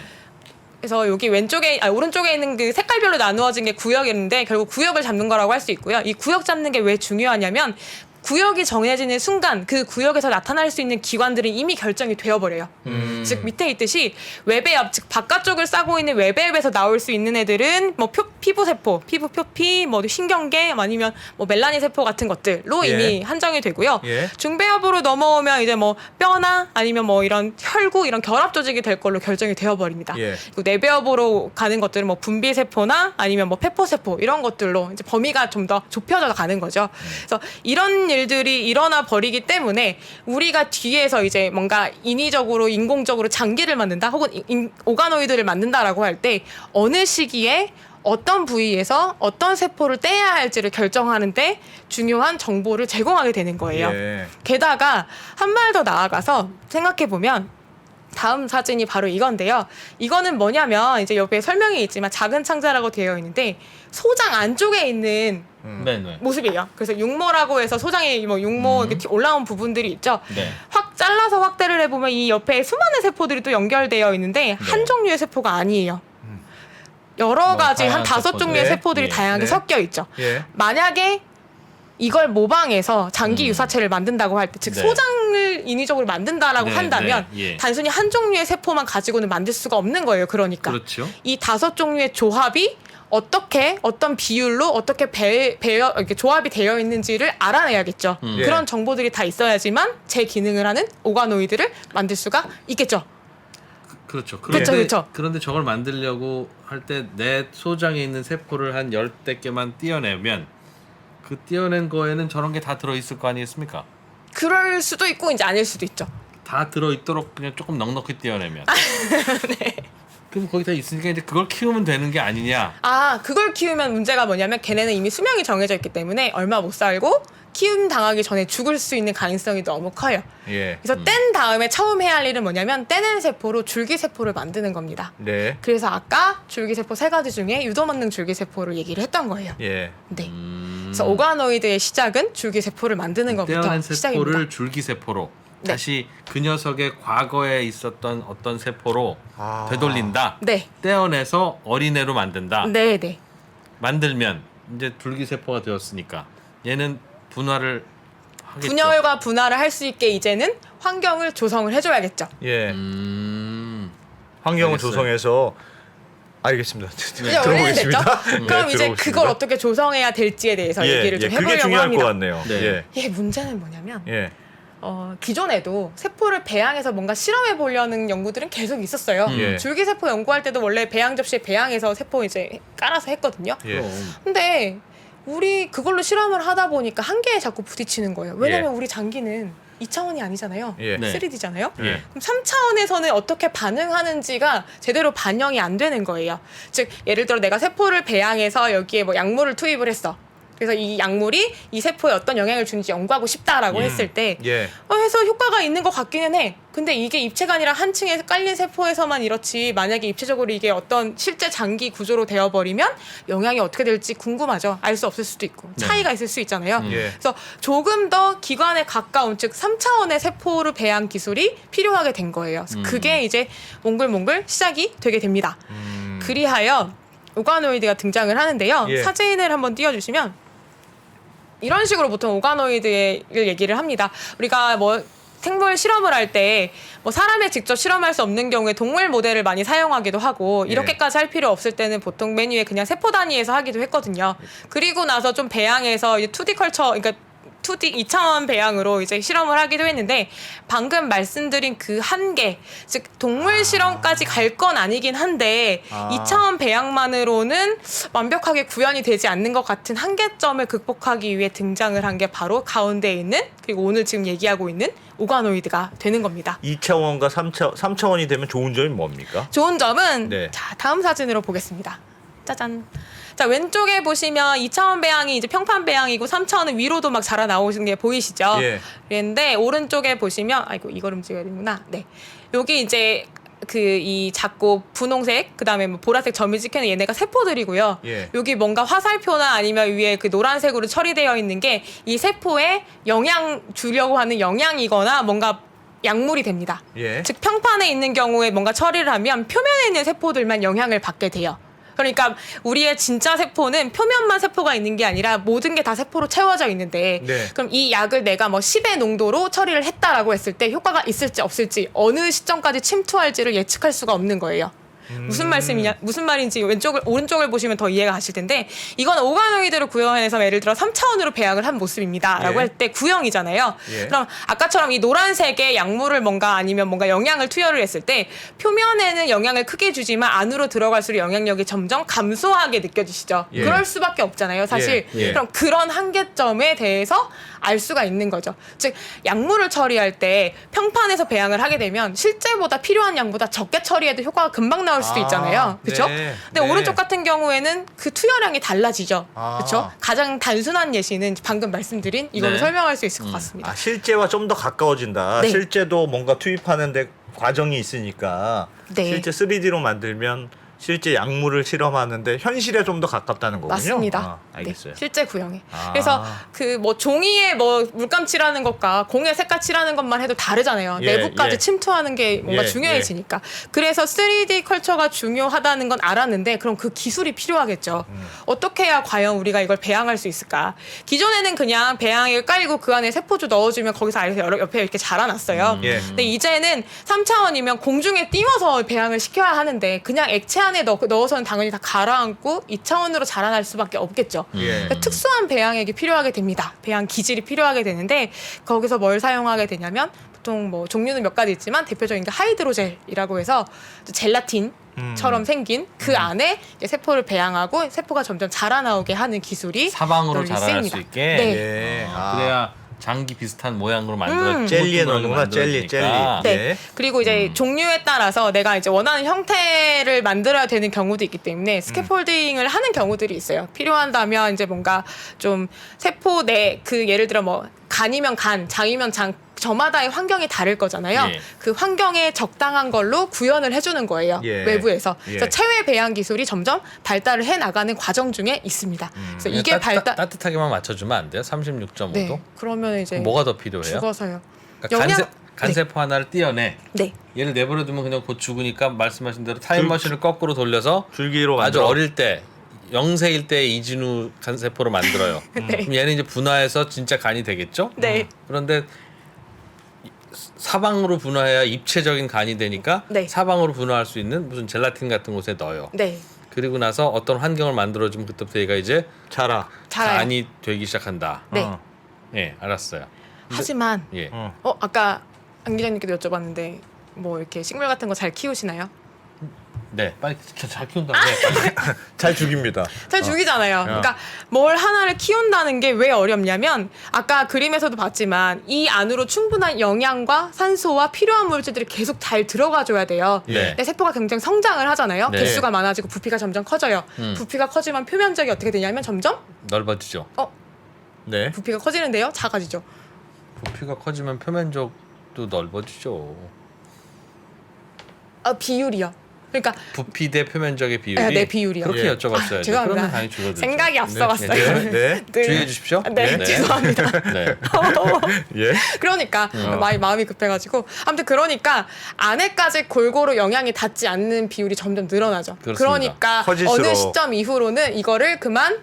그래서 여기 오른쪽에 있는 그 색깔별로 나누어진 게 구역인데 결국 구역을 잡는 거라고 할 수 있고요. 이 구역 잡는 게 왜 중요하냐면 구역이 정해지는 순간 그 구역에서 나타날 수 있는 기관들이 이미 결정이 되어버려요. 즉 밑에 있듯이 외배엽, 즉 바깥쪽을 싸고 있는 외배엽에서 나올 수 있는 애들은 뭐 피부세포, 피부 표피, 뭐 신경계, 아니면 뭐 멜라닌 세포 같은 것들로 예. 이미 한정이 되고요. 예. 중배엽으로 넘어오면 이제 뭐 뼈나 아니면 뭐 이런 혈구 이런 결합 조직이 될 걸로 결정이 되어버립니다. 예. 그리고 내배엽으로 가는 것들은 뭐 분비세포나 아니면 뭐 페포세포 이런 것들로 이제 범위가 좀 더 좁혀져 가는 거죠. 그래서 이런 일들이 일어나 버리기 때문에 우리가 뒤에서 이제 뭔가 인위적으로 인공적으로 장기를 만든다 혹은 오가노이드를 만든다라고 할 때 어느 시기에 어떤 부위에서 어떤 세포를 떼야 할지를 결정하는데 중요한 정보를 제공하게 되는 거예요. 예. 게다가 한 발 더 나아가서 생각해 보면 다음 사진이 바로 이건데요. 이거는 뭐냐면 이제 옆에 설명이 있지만 작은 창자라고 되어 있는데 소장 안쪽에 있는 네네. 모습이에요. 그래서 육모라고 해서 소장에 뭐 육모 이렇게 올라온 부분들이 있죠. 네. 확 잘라서 확대를 해보면 이 옆에 수많은 세포들이 또 연결되어 있는데 한 종류의 세포가 아니에요. 여러 뭐 가지 다양한 한 5 세포들. 종류의 네. 세포들이 예. 다양하게 네. 섞여 있죠. 예. 만약에 이걸 모방해서 장기 유사체를 만든다고 할 때, 즉 네. 소장을 인위적으로 만든다라고 네, 한다면 네, 예. 단순히 한 종류의 세포만 가지고는 만들 수가 없는 거예요. 그러니까 그렇죠. 이 5 종류의 조합이 어떻게 어떤 비율로 어떻게 이렇게 조합이 되어 있는지를 알아내야겠죠. 예. 그런 정보들이 다 있어야지만 제 기능을 하는 오가노이드를 만들 수가 있겠죠. 그렇죠. 그렇죠, 그렇죠. 그런데 저걸 만들려고 할 때 내 소장에 있는 세포를 한 10대 개만 떼어내면 그 떼어낸 거에는 저런 게 다 들어있을 거 아니겠습니까? 그럴 수도 있고 이제 아닐 수도 있죠. 다 들어있도록 그냥 조금 넉넉히 떼어내면. 네. 그럼 거기 다 있으니까 이제 그걸 키우면 되는 게 아니냐. 아, 그걸 키우면 문제가 뭐냐면 걔네는 이미 수명이 정해져 있기 때문에 얼마 못 살고 키움 당하기 전에 죽을 수 있는 가능성이 너무 커요. 예. 그래서 뗀 다음에 처음 해야 할 일은 뭐냐면 떼낸 세포로 줄기세포를 만드는 겁니다. 네. 그래서 아까 줄기세포 3가지 중에 유도만능 줄기세포를 얘기를 했던 거예요. 예. 네. 그래서 오가노이드의 시작은 줄기세포를 만드는 것부터 떼어낸 시작입니다. 세포를 줄기세포로 네. 다시 그 녀석의 과거에 있었던 어떤 세포로 아. 되돌린다. 네. 떼어내서 어린애로 만든다. 네, 네. 만들면 이제 줄기세포가 되었으니까 얘는 분화를 하겠죠. 분열과 분할을 할 수 있게 이제는 환경을 조성을 해줘야겠죠. 예. 환경을 알겠어요. 조성해서 알겠습니다. 이제 원래는 됐죠? 들어보겠습니다. 그럼 이제 들어보겠습니다. 그걸 어떻게 조성해야 될지에 대해서 얘기를 좀 그게 해보려고 중요할 합니다. 것 같네요. 네. 예. 예, 문제는 뭐냐면 예. 기존에도 세포를 배양해서 뭔가 실험해 보려는 연구들은 계속 있었어요. 예. 줄기세포 연구할 때도 원래 배양 접시에 배양해서 세포 이제 깔아서 했거든요. 예. 근데 우리 그걸로 실험을 하다 보니까 한계에 자꾸 부딪히는 거예요. 왜냐면 예. 우리 장기는 2차원이 아니잖아요. 예. 네. 3D잖아요. 예. 그럼 3차원에서는 어떻게 반응하는지가 제대로 반영이 안 되는 거예요. 즉 예를 들어 내가 세포를 배양해서 여기에 뭐 약물을 투입을 했어. 그래서 이 약물이 이 세포에 어떤 영향을 주는지 연구하고 싶다라고 했을 때 예. 해서 효과가 있는 것 같기는 해. 근데 이게 입체가 아니라 한 층에 깔린 세포에서만 이렇지 만약에 입체적으로 이게 어떤 실제 장기 구조로 되어버리면 영향이 어떻게 될지 궁금하죠. 알 수 없을 수도 있고 차이가 있을 수 있잖아요. 예. 그래서 조금 더 기관에 가까운 즉 3차원의 세포를 배양 기술이 필요하게 된 거예요. 그래서 그게 이제 몽글몽글 시작이 되게 됩니다. 그리하여 오가노이드가 등장을 하는데요. 예. 사진을 한번 띄워주시면 이런 식으로 보통 오가노이드를 얘기를 합니다. 우리가 뭐 생물 실험을 할 때 뭐 사람에 직접 실험할 수 없는 경우에 동물 모델을 많이 사용하기도 하고 예. 이렇게까지 할 필요 없을 때는 보통 맨 위에 그냥 세포 단위에서 하기도 했거든요. 그리고 나서 좀 배양해서 이제 2D 컬처 그러니까 2D 2차원 배양으로 이제 실험을 하기도 했는데 방금 말씀드린 그 한계 즉 동물 실험까지 갈 건 아니긴 한데 2차원 배양만으로는 완벽하게 구현이 되지 않는 것 같은 한계점을 극복하기 위해 등장을 한 게 바로 가운데에 있는 그리고 오늘 지금 얘기하고 있는 오가노이드가 되는 겁니다. 2차원과 3차원이 되면 좋은 점이 뭡니까? 좋은 점은 네. 자 다음 사진으로 보겠습니다. 짜잔. 자, 왼쪽에 보시면 2차원 배양이 이제 평판 배양이고 3차원은 위로도 막 자라 나오시는 게 보이시죠? 예. 그런데 오른쪽에 보시면 아이고 이걸 움직여야 되는구나. 네. 여기 이제 그 이 작고 분홍색 그다음에 뭐 보라색 점이 찍히는 얘네가 세포들이고요. 예. 여기 뭔가 화살표나 아니면 위에 그 노란색으로 처리되어 있는 게 이 세포에 영양 주려고 하는 영양이거나 뭔가 약물이 됩니다. 예. 즉 평판에 있는 경우에 뭔가 처리를 하면 표면에 있는 세포들만 영향을 받게 돼요. 그러니까 우리의 진짜 세포는 표면만 세포가 있는 게 아니라 모든 게 다 세포로 채워져 있는데 네. 그럼 이 약을 내가 뭐 10의 농도로 처리를 했다라고 했을 때 효과가 있을지 없을지 어느 시점까지 침투할지를 예측할 수가 없는 거예요. 무슨 말인지 오른쪽을 보시면 더 이해가 가실 텐데 이건 오가노이드를 구현해서 예를 들어 3차원으로 배양을 한 모습입니다라고 예. 할 때 구형이잖아요. 예. 그럼 아까처럼 이 노란색의 약물을 뭔가 아니면 뭔가 영양을 투여를 했을 때 표면에는 영향을 크게 주지만 안으로 들어갈수록 영향력이 점점 감소하게 느껴지시죠. 예. 그럴 수밖에 없잖아요, 사실. 예. 예. 그럼 그런 한계점에 대해서 알 수가 있는 거죠. 즉 약물을 처리할 때 평판에서 배양을 하게 되면 실제보다 필요한 양보다 적게 처리해도 효과가 금방 나올 수도 있잖아요. 그렇죠? 네. 근데 네. 오른쪽 같은 경우에는 그 투여량이 달라지죠. 아. 그렇죠? 가장 단순한 예시는 방금 말씀드린 이걸로 네. 설명할 수 있을 것 같습니다. 아, 실제와 좀 더 가까워진다. 네. 실제도 뭔가 투입하는데 과정이 있으니까 네. 실제 3D로 만들면 실제 약물을 실험하는데 현실에 좀 더 가깝다는 거군요. 맞습니다. 아, 알겠어요. 네, 실제 구형에. 아. 그래서 그 뭐 종이에 뭐 물감 칠하는 것과 공에 색깔 칠하는 것만 해도 다르잖아요. 예, 내부까지 예. 침투하는 게 뭔가 예, 중요해지니까. 그래서 3D 컬처가 중요하다는 건 알았는데 그럼 그 기술이 필요하겠죠. 어떻게 해야 과연 우리가 이걸 배양할 수 있을까? 기존에는 그냥 배양액을 깔고 그 안에 세포주 넣어주면 거기서 알아서 옆에 이렇게 자라났어요. 예. 근데 이제는 3차원이면 공중에 띄워서 배양을 시켜야 하는데 그냥 액체 안에 넣어서는 당연히 다 가라앉고 2차원으로 자라날 수밖에 없겠죠. 예. 그러니까 특수한 배양액이 필요하게 됩니다. 배양 기질이 필요하게 되는데 거기서 뭘 사용하게 되냐면 보통 뭐 종류는 몇 가지 있지만 대표적인 게 하이드로젤이라고 해서 젤라틴처럼 생긴 그 안에 이제 세포를 배양하고 세포가 점점 자라나오게 하는 기술이 사방으로 널리 자라날 쓰입니다. 수 있게. 네. 예. 아. 그래야 장기 비슷한 모양으로 만들어 젤리에 모양으로 넣는구나. 젤리, 만들어지니까. 젤리. 네. 예. 그리고 이제 종류에 따라서 내가 이제 원하는 형태를 만들어야 되는 경우도 있기 때문에 스캐폴딩을 하는 경우들이 있어요. 필요한다면 이제 뭔가 좀 세포 내 그 예를 들어 뭐 간이면 간, 장이면 장 저마다의 환경이 다를 거잖아요. 예. 그 환경에 적당한 걸로 구현을 해주는 거예요. 예. 외부에서. 예. 그래서 체외 배양 기술이 점점 발달을 해 나가는 과정 중에 있습니다. 그래서 이게 그냥 발달. 따뜻하게만 맞춰주면 안 돼요? 36.5도? 네. 그러면 이제 뭐가 더 필요해요? 죽어서요. 그러니까 간세포 하나를 띄어내. 네. 얘를 내버려두면 그냥 곧 죽으니까 말씀하신 대로 타임머신을 거꾸로 돌려서 줄기로 아주 만들어. 어릴 때 0세일 때 이진우 간세포를 만들어요. 그럼 얘는 이제 분화해서 진짜 간이 되겠죠? 네. 그런데 사방으로 분화해야 입체적인 간이 되니까 네. 사방으로 분화할 수 있는 무슨 젤라틴 같은 곳에 넣어요. 네. 그리고 나서 어떤 환경을 만들어주면 그때부터 얘가 이제 자라. 자라요. 간이 되기 시작한다. 네. 어. 예, 알았어요. 하지만 예. 어. 아까 안 기자님께도 여쭤봤는데 뭐 이렇게 식물 같은 거 잘 키우시나요? 네, 빨리 잘 키운다고. 네, 빨리. 잘 죽입니다. 잘 죽이잖아요. 그러니까 뭘 하나를 키운다는 게 왜 어렵냐면 아까 그림에서도 봤지만 이 안으로 충분한 영양과 산소와 필요한 물질들이 계속 잘 들어가줘야 돼요. 네. 근데 세포가 굉장히 성장을 하잖아요. 네. 개수가 많아지고 부피가 점점 커져요. 부피가 커지면 표면적이 어떻게 되냐면 점점 넓어지죠. 네. 부피가 커지는데요. 작아지죠. 부피가 커지면 표면적도 넓어지죠. 비율이요. 그러니까 부피 대 표면적의 비율이. 네, 비율이요. 그렇게 예. 여쭤봤어요. 죄송합니다. 그러면 당연히 줄어들죠. 생각이 앞서갔어요. 네. 네. 늘- 주의해 주십시오. 네, 죄송합니다. 네. 예. 그러니까 마음이 급해가지고 아무튼 그러니까 안에까지 골고루 영향이 닿지 않는 비율이 점점 늘어나죠. 그렇습니다. 그러니까 커질수록. 어느 시점 이후로는 이거를 그만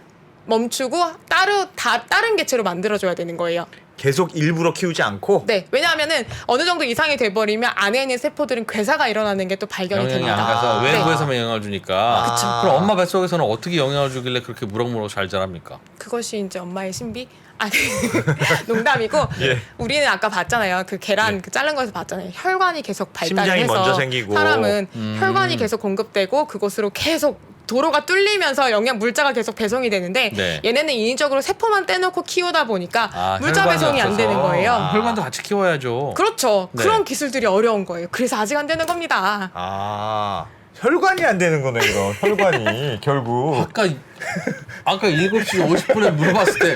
멈추고 다른 개체로 만들어줘야 되는 거예요. 계속 일부러 키우지 않고. 네, 왜냐하면은 어느 정도 이상이 돼버리면 안에 있는 세포들은 괴사가 일어나는 게 또 발견이 영향이 됩니다. 안 가서 네. 외부에서만 영향을 주니까. 그쵸. 그럼 엄마 뱃속에서는 어떻게 영향을 주길래 그렇게 무럭무럭 잘 자랍니까? 그것이 이제 엄마의 신비? 아니 농담이고 예. 우리는 아까 봤잖아요. 그 계란 그 자른 거에서 봤잖아요. 혈관이 계속 발달을 심장이 해서 먼저 생기고. 사람은 혈관이 계속 공급되고 그곳으로 계속 도로가 뚫리면서 영양 물자가 계속 배송이 되는데 네. 얘네는 인위적으로 세포만 떼놓고 키우다 보니까 물자 혈관이 배송이 안 없어서. 되는 거예요. 혈관도 같이 키워야죠. 그렇죠. 네. 그런 기술들이 어려운 거예요. 그래서 아직 안 되는 겁니다. 아. 혈관이 안 되는 거네, 그럼. 혈관이 결국. 아까 아까 7시 50분에 물어봤을 때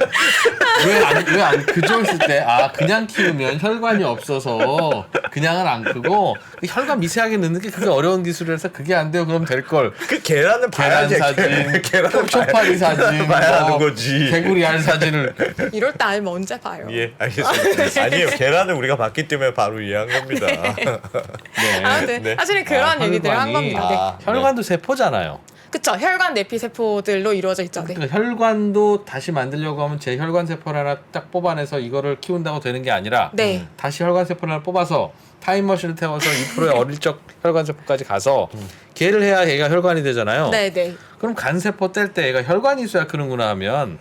왜 안 그저 했을 때 그냥 키우면 혈관이 없어서 그냥은 안 크고 혈관 미세하게 넣는 게 그게 어려운 기술이라서 그게 안 돼요. 그럼 될 걸. 그 계란을 봐야지. 계란 사진, 계란을 초파리 사진, 봐야 하는 거지. 개구리 알 사진을. 이럴 때 알면 언제 봐요? 예, 알겠습니다. 아니에요. 계란을 우리가 봤기 때문에 바로 이해한 겁니다. 네. 아무튼 네. 사실은 그런 얘기들을 한 혈관이- 겁니다. 네. 혈관도 세포잖아요. 그쵸. 혈관 내피 세포들로 이루어져 있죠. 네. 그러니까 혈관도 다시 만들려고 하면 제 혈관 세포를 하나 딱 뽑아내서 이거를 키운다고 되는 게 아니라 네. 다시 혈관 세포를 하나 뽑아서 타임머신을 태워서 2%의 어릴 적 혈관 세포까지 가서 걔를 해야 얘가 혈관이 되잖아요. 네, 네. 그럼 간 세포 뗄 때 얘가 혈관이 있어야 크는구나 하면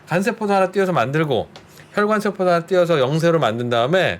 간 세포도 하나 띄어서 만들고 혈관 세포도 하나 띄어서 영세로 만든 다음에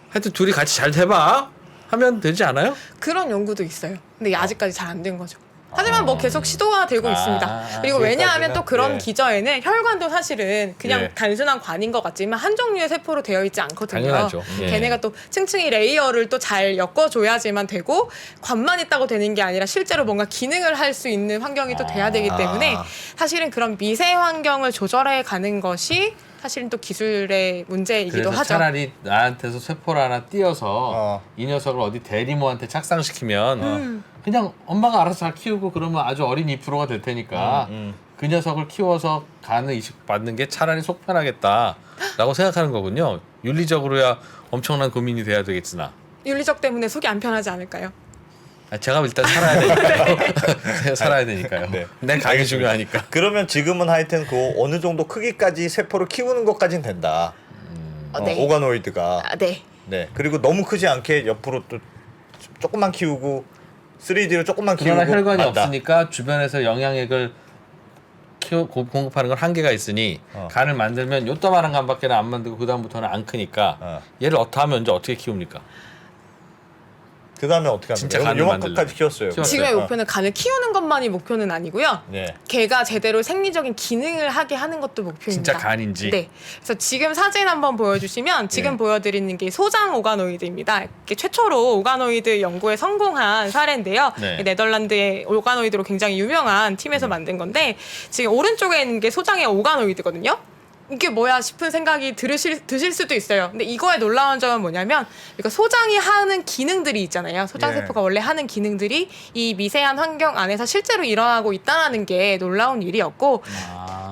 하여튼 둘이 같이 잘 돼봐 하면 되지 않아요? 그런 연구도 있어요. 근데 아직까지 잘 안 된 거죠. 하지만 뭐 계속 시도가 되고 있습니다. 그리고 왜냐하면 또 그런 예. 기저에는 혈관도 사실은 그냥 예. 단순한 관인 것 같지만 한 종류의 세포로 되어 있지 않거든요. 당연하죠. 예. 걔네가 또 층층이 레이어를 또 잘 엮어줘야지만 되고 관만 있다고 되는 게 아니라 실제로 뭔가 기능을 할 수 있는 환경이 또 돼야 되기 때문에 사실은 그런 미세 환경을 조절해 가는 것이 사실은 또 기술의 문제이기도 그래서 하죠. 차라리 나한테서 세포를 하나 띄어서 어. 이 녀석을 어디 대리모한테 착상시키면 그냥 엄마가 알아서 잘 키우고 그러면 아주 어린 2%가 될 테니까 그 녀석을 키워서 간을 이식받는 게 차라리 속 편하겠다라고 생각하는 거군요. 윤리적으로야 엄청난 고민이 돼야 되겠으나 윤리적 때문에 속이 안 편하지 않을까요? 제가 일단 살아야 되니까요. 제가 살아야 되니까요. 네. 내 가게 중요하니까. 그러면 지금은 하여튼 그 어느 정도 크기까지 세포를 키우는 것까지는 된다. 네. 오가노이드가. 네. 네. 그리고 너무 크지 않게 옆으로 또 조금만 키우고 3D로 조금만 키우고. 그러나 혈관이 한다. 없으니까 주변에서 영양액을 공급하는 건 한계가 있으니 간을 만들면 요따만한 간밖에 안 만들고 그 다음부터는 안 크니까 얘를 어떠하면 이제 어떻게 키웁니까? 그 다음에 어떻게 합니까? 진짜 간을 요만큼까지 만들려면. 키웠어요. 키웠어요. 지금의 목표는 간을 키우는 것만이 목표는 아니고요. 네. 걔가 제대로 생리적인 기능을 하게 하는 것도 목표입니다. 진짜 간인지. 네. 그래서 지금 사진 한번 보여주시면 지금 예. 보여드리는 게 소장 오가노이드입니다. 이게 최초로 오가노이드 연구에 성공한 사례인데요. 네. 네덜란드의 오가노이드로 굉장히 유명한 팀에서 만든 건데 지금 오른쪽에 있는 게 소장의 오가노이드거든요. 이게 뭐야 싶은 생각이 드실 수도 있어요. 근데 이거의 놀라운 점은 뭐냐면 그러니까 소장이 하는 기능들이 있잖아요. 소장세포가 원래 하는 기능들이 이 미세한 환경 안에서 실제로 일어나고 있다는 게 놀라운 일이었고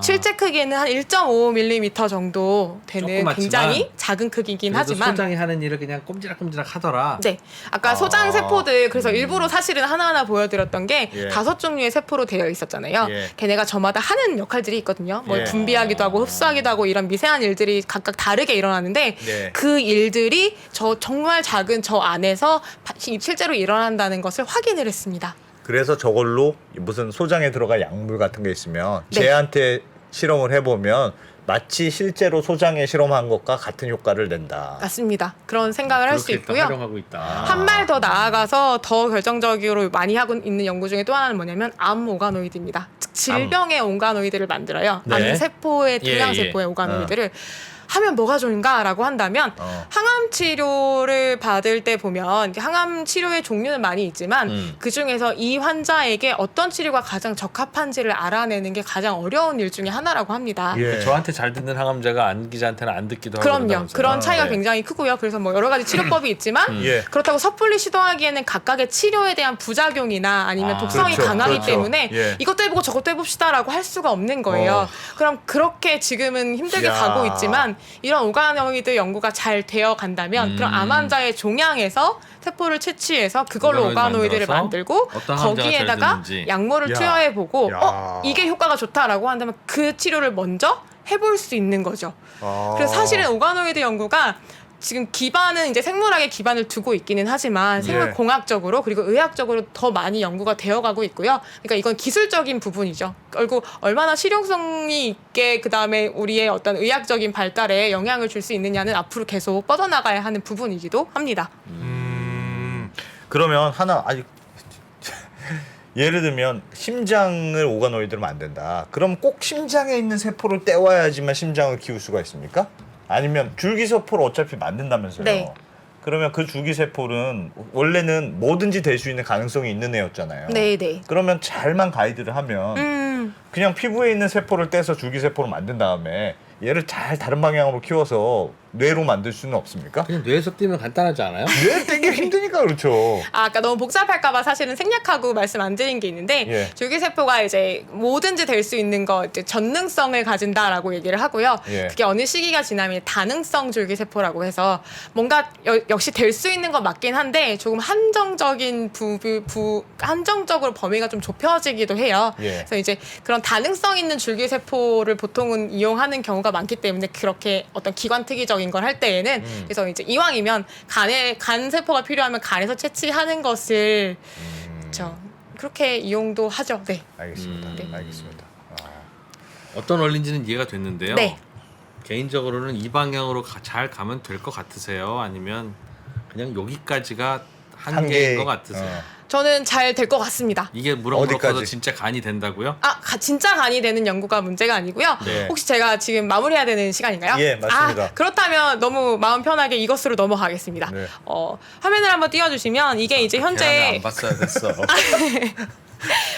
실제 크기는 한 1.5mm 정도 되는 조그맣지만 굉장히 작은 크기긴 그래도 하지만 소장이 하는 일을 그냥 꼼지락꼼지락 하더라. 네. 아까 소장 세포들 그래서 일부러 사실은 하나하나 보여드렸던 게 예. 5종류의 세포로 되어 있었잖아요. 예. 걔네가 저마다 하는 역할들이 있거든요. 뭐 예. 분비하기도 하고 흡수하기도 하고 이런 미세한 일들이 각각 다르게 일어나는데 네. 그 일들이 정말 작은 저 안에서 실제로 일어난다는 것을 확인을 했습니다. 그래서 저걸로 무슨 소장에 들어갈 약물 같은 게 있으면 네. 쟤한테 실험을 해보면 마치 실제로 소장에 실험한 것과 같은 효과를 낸다. 맞습니다. 그런 생각을 할 수 그렇게 또 있고요. 활용하고 있다. 한 발 더 나아가서 더 결정적으로 많이 하고 있는 연구 중에 또 하나는 뭐냐면 암 오가노이드입니다. 즉 질병의 오가노이드를 만들어요. 네. 암 세포의 예, 대량 예. 세포의 오가노이드를 하면 뭐가 좋은가라고 한다면 항암 치료를 받을 때 보면 항암 치료의 종류는 많이 있지만 그 중에서 이 환자에게 어떤 치료가 가장 적합한지를 알아내는 게 가장 어려운 일 중에 하나라고 합니다. 예. 저한테 잘 듣는 항암제가 안 기자한테는 안 듣기도 하고 그럼요. 그런다면서요. 그런 차이가 네. 굉장히 크고요. 그래서 뭐 여러 가지 치료법이 있지만 예. 그렇다고 섣불리 시도하기에는 각각의 치료에 대한 부작용이나 아니면 독성이 그렇죠, 강하기 그렇죠. 때문에 예. 이것도 해보고 저것도 해봅시다라고 할 수가 없는 거예요. 그럼 그렇게 지금은 힘들게 야. 가고 있지만 이런 오가노이드 연구가 잘 되어 간다면 그럼 암 환자의 종양에서 세포를 채취해서 그걸로 오가노이드 오가노이드를 만들어서 만들고 어떤 환자가 잘 거기에다가 되는지. 약물을 야. 투여해보고 야. 이게 효과가 좋다라고 한다면 그 치료를 먼저 해볼 수 있는 거죠. 아. 그래서 사실은 오가노이드 연구가 지금 기반은 이제 생물학에 기반을 두고 있기는 하지만 생물공학적으로 그리고 의학적으로 더 많이 연구가 되어가고 있고요. 그러니까 이건 기술적인 부분이죠. 그리고 얼마나 실용성이 있게 그 다음에 우리의 어떤 의학적인 발달에 영향을 줄 수 있느냐는 앞으로 계속 뻗어나가야 하는 부분이기도 합니다. 그러면 하나 아직 예를 들면 심장을 오가노이드로 만든다. 그럼 꼭 심장에 있는 세포를 떼와야지만 심장을 키울 수가 있습니까? 아니면 줄기세포를 어차피 만든다면서요? 네. 그러면 그 줄기세포는 원래는 뭐든지 될 수 있는 가능성이 있는 애였잖아요. 네네. 그러면 잘만 가이드를 하면 그냥 피부에 있는 세포를 떼서 줄기세포로 만든 다음에 얘를 잘 다른 방향으로 키워서 뇌로 만들 수는 없습니까? 그냥 뇌에서 뛰면 간단하지 않아요? 뇌 떼기 힘드니까 그렇죠. 아까 너무 복잡할까봐 사실은 생략하고 말씀 안 드린 게 있는데 예. 줄기세포가 이제 뭐든지 될 수 있는 거 이제 전능성을 가진다라고 얘기를 하고요. 예. 그게 어느 시기가 지나면 다능성 줄기세포라고 해서 뭔가 역시 될 수 있는 건 맞긴 한데 조금 한정적인 한정적으로 범위가 좀 좁혀지기도 해요. 예. 그래서 이제 그런 다능성 있는 줄기세포를 보통은 이용하는 경우가 많기 때문에 그렇게 어떤 기관 특이적인 걸 할 때에는 그래서 이제 이왕이면 간 세포가 필요하면 간에서 채취하는 것을 그렇죠. 그렇게 이용도 하죠. 네. 알겠습니다. 알겠습니다. 어떤 원리인지는 이해가 됐는데요. 네. 개인적으로는 이 방향으로 잘 가면 될 것 같으세요? 아니면 그냥 여기까지가 한계인 것 같으세요? 저는 잘 될 것 같습니다. 이게 무럭무럭 어디까지? 커서 진짜 간이 된다고요? 진짜 간이 되는 연구가 문제가 아니고요. 네. 혹시 제가 지금 마무리해야 되는 시간인가요? 예, 맞습니다. 그렇다면 너무 마음 편하게 이것으로 넘어가겠습니다. 네. 화면을 한번 띄워주시면 이게 이제 계란을 현재 안 봤어야 됐어.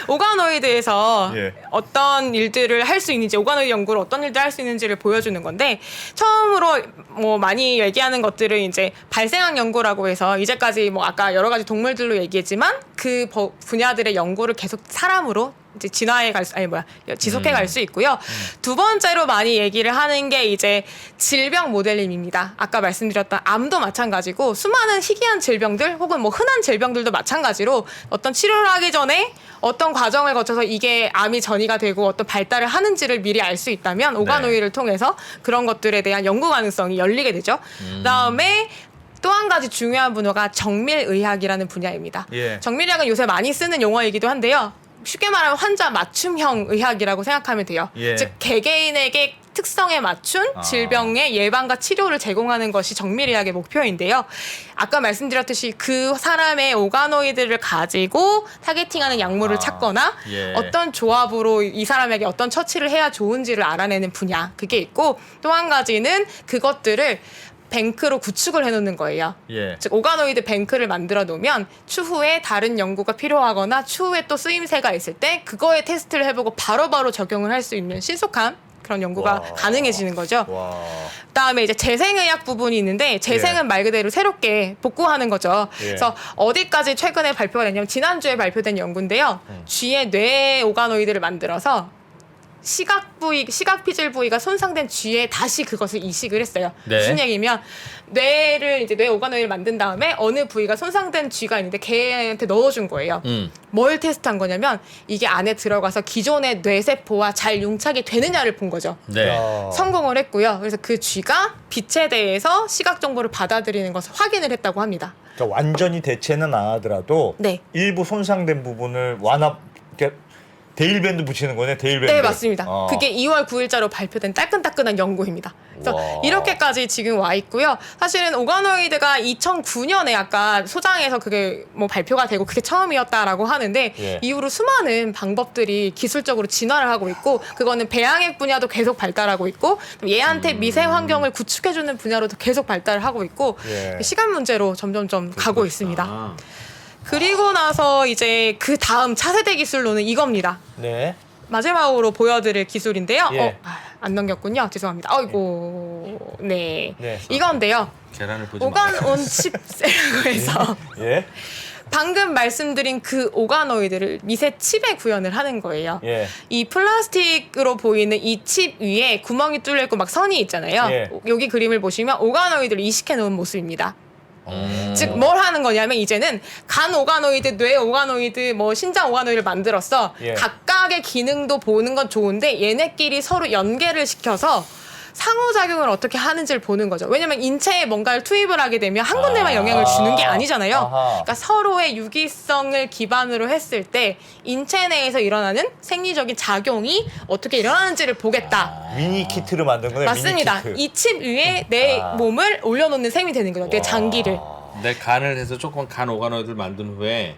오가노이드에서 예. 어떤 일들을 할 수 있는지, 오가노이드 연구를 어떤 일들을 할 수 있는지를 보여주는 건데, 처음으로 뭐 많이 얘기하는 것들을 이제 발생학 연구라고 해서 이제까지 뭐 아까 여러 가지 동물들로 얘기했지만 그 분야들의 연구를 계속 사람으로 이제 지속해 갈 수 있고요. 두 번째로 많이 얘기를 하는 게 이제 질병 모델링입니다. 아까 말씀드렸던 암도 마찬가지고 수많은 희귀한 질병들 혹은 뭐 흔한 질병들도 마찬가지로 어떤 치료를 하기 전에 어떤 과정을 거쳐서 이게 암이 전이가 되고 어떤 발달을 하는지를 미리 알 수 있다면 오가노이를 통해서 그런 것들에 대한 연구 가능성이 열리게 되죠. 그다음에 또 한 가지 중요한 분야가 정밀의학이라는 분야입니다. 예. 정밀의학은 요새 많이 쓰는 용어이기도 한데요. 쉽게 말하면 환자 맞춤형 의학이라고 생각하면 돼요. 예. 즉 개개인에게 특성에 맞춘 질병의 예방과 치료를 제공하는 것이 정밀의학의 목표인데요. 아까 말씀드렸듯이 그 사람의 오가노이드를 가지고 타겟팅하는 약물을 찾거나 예. 어떤 조합으로 이 사람에게 어떤 처치를 해야 좋은지를 알아내는 분야 그게 있고 또 한 가지는 그것들을 뱅크로 구축을 해놓는 거예요. 예. 즉 오가노이드 뱅크를 만들어 놓으면 추후에 다른 연구가 필요하거나 추후에 또 쓰임새가 있을 때 그거에 테스트를 해보고 바로바로 적용을 할 수 있는 신속한 그런 연구가 와. 가능해지는 거죠. 와. 그다음에 이제 재생의학 부분이 있는데 재생은 말 그대로 새롭게 복구하는 거죠. 예. 그래서 어디까지 최근에 발표가 됐냐면 지난주에 발표된 연구인데요. 쥐의 뇌 오가노이드를 만들어서 시각 피질 부위가 손상된 쥐에 다시 그것을 이식을 했어요. 네. 무슨 얘기면 뇌 오가노이드를 만든 다음에 어느 부위가 손상된 쥐가 있는데 걔한테 넣어준 거예요. 뭘 테스트한 거냐면 이게 안에 들어가서 기존의 뇌세포와 잘 융착이 되느냐를 본 거죠. 네. 야. 성공을 했고요. 그래서 그 쥐가 빛에 대해서 시각 정보를 받아들이는 것을 확인을 했다고 합니다. 그러니까 완전히 대체는 안 하더라도 네. 일부 손상된 부분을 이렇게 데일밴드 붙이는 거네. 데일밴드. 네, 맞습니다. 어. 그게 2월 9일자로 발표된 따끈따끈한 연구입니다. 그래서 와. 이렇게까지 지금 와 있고요. 사실은 오가노이드가 2009년에 아까 소장에서 그게 뭐 발표가 되고 그게 처음이었다라고 하는데 예. 이후로 수많은 방법들이 기술적으로 진화를 하고 있고 그거는 배양액 분야도 계속 발달하고 있고 얘한테 미세 환경을 구축해주는 분야로도 계속 발달을 하고 있고 예. 시간 문제로 점점점 가고 있습니다. 아. 그리고 나서 이제 그 다음 차세대 기술로는 이겁니다. 네. 마지막으로 보여드릴 기술인데요. 예. 안 넘겼군요. 죄송합니다. 아이고, 네. 네. 이건데요. 계란을 보지 마. 오간 온 칩이라고 해서 예. 방금 말씀드린 그 오가노이드를 미세 칩에 구현을 하는 거예요. 예. 이 플라스틱으로 보이는 이 칩 위에 구멍이 뚫려 있고 막 선이 있잖아요. 예. 여기 그림을 보시면 오가노이드를 이식해 놓은 모습입니다. 음. 즉 뭘 하는 거냐면 이제는 간 오가노이드, 뇌 오가노이드, 뭐 신장 오가노이드를 만들었어. 예. 각각의 기능도 보는 건 좋은데 얘네끼리 서로 연계를 시켜서 상호작용을 어떻게 하는지를 보는 거죠. 왜냐면 인체에 뭔가를 투입을 하게 되면 한 군데만 영향을 주는 게 아니잖아요. 아하. 그러니까 서로의 유기성을 기반으로 했을 때 인체 내에서 일어나는 생리적인 작용이 어떻게 일어나는지를 보겠다. 미니 키트를 만든 거네. 맞습니다. 미니 키트. 이 칩 위에 내 몸을 올려놓는 셈이 되는 거죠. 내 장기를. 내 간을 해서 조금 간 오가노이드를 만든 후에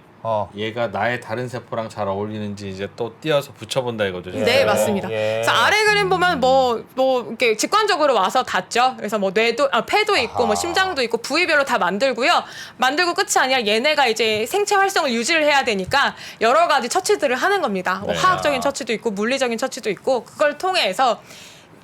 얘가 나의 다른 세포랑 잘 어울리는지 이제 또 띄어서 붙여본다 이거죠. 네, 맞습니다. 예. 그래서 아래 그림 보면 뭐 이렇게 직관적으로 와서 닿죠. 그래서 뭐 폐도 있고 뭐 심장도 있고 부위별로 다 만들고요. 만들고 끝이 아니라 얘네가 이제 생체 활성을 유지를 해야 되니까 여러 가지 처치들을 하는 겁니다. 뭐 네. 화학적인 처치도 있고 물리적인 처치도 있고 그걸 통해서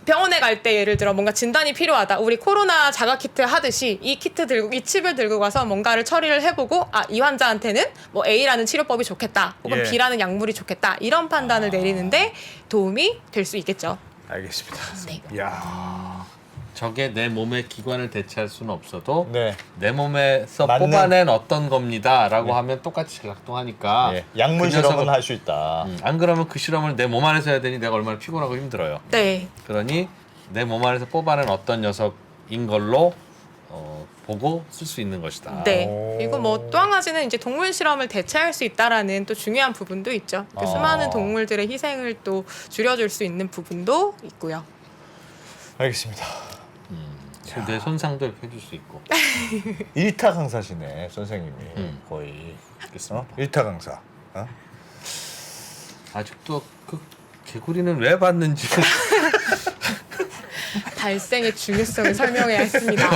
병원에 갈 때 예를 들어 뭔가 진단이 필요하다. 우리 코로나 자가 키트 하듯이 이 키트 들고 이 칩을 들고 가서 뭔가를 처리를 해보고 이 환자한테는 뭐 A라는 치료법이 좋겠다. 혹은 예. B라는 약물이 좋겠다. 이런 판단을 내리는데 도움이 될 수 있겠죠. 알겠습니다. 네. 이야. 저게 내 몸의 기관을 대체할 수는 없어도 네. 내 몸에서 맞는- 뽑아낸 어떤 겁니다라고 하면 똑같이 작동하니까 예. 약물 그 실험은 녀석은- 할 수 있다. 안 그러면 그 실험을 내 몸 안에서 해야 되니 내가 얼마나 피곤하고 힘들어요. 네. 그러니 내 몸 안에서 뽑아낸 어떤 녀석인 걸로 보고 쓸 수 있는 것이다. 네. 오. 그리고 뭐 또 한 가지는 이제 동물 실험을 대체할 수 있다라는 또 중요한 부분도 있죠. 그 수많은 동물들의 희생을 또 줄여줄 수 있는 부분도 있고요. 알겠습니다. 뇌 손상도 이렇게 해줄 수 있고. 일타 강사시네 선생님이 거의. 알겠습니다. 일타 강사. 아직도 그 개구리는 왜 봤는지 발생의 중요성을 설명해야 했습니다.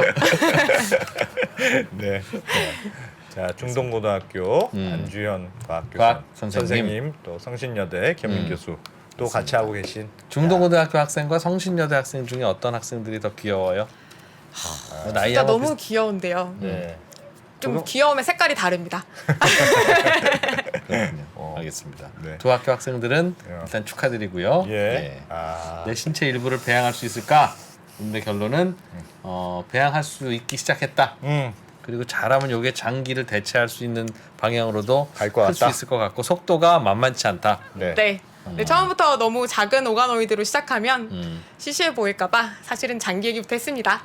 네. 자 중동고등학교 안주현 과학교수 과학 선생님. 또 성신여대 겸임 교수 또 같이 하고 계신 중동고등학교 학생과 성신여대 학생 중에 어떤 학생들이 더 귀여워요? 진짜 나이하고 너무 귀여운데요. 네. 좀 귀여움의 색깔이 다릅니다. 그렇군요. 알겠습니다. 네. 두 학교 학생들은 예. 일단 축하드리고요. 예. 네. 아. 내 신체 일부를 배양할 수 있을까? 오늘의 결론은 배양할 수 있기 시작했다. 그리고 잘하면 이게 장기를 대체할 수 있는 방향으로도 갈것 클 수 같다. 있을 것 같고 속도가 만만치 않다. 네. 네. 네, 처음부터 너무 작은 오가노이드로 시작하면 시시해 보일까봐 사실은 장기 얘기부터 했습니다.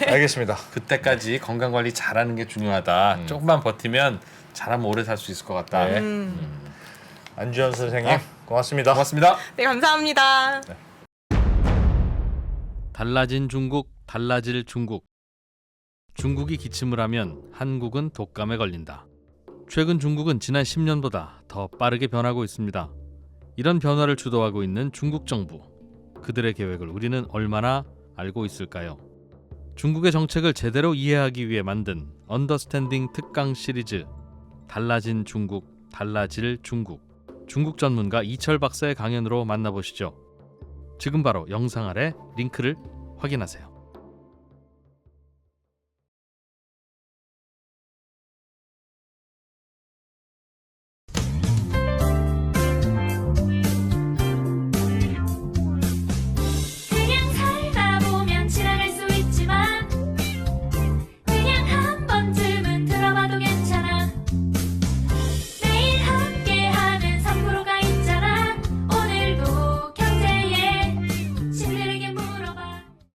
알겠습니다. 그때까지 건강 관리 잘하는 게 중요하다. 조금만 버티면 잘하면 오래 살 수 있을 것 같다. 네. 안주현 선생님 고맙습니다. 고맙습니다. 네, 감사합니다. 달라진 중국, 달라질 중국. 중국이 기침을 하면 한국은 독감에 걸린다. 최근 중국은 지난 10년보다 더 빠르게 변하고 있습니다. 이런 변화를 주도하고 있는 중국 정부. 그들의 계획을 우리는 얼마나 알고 있을까요? 중국의 정책을 제대로 이해하기 위해 만든 언더스탠딩 특강 시리즈 달라진 중국, 달라질 중국. 중국 전문가 이철 박사의 강연으로 만나보시죠. 지금 바로 영상 아래 링크를 확인하세요.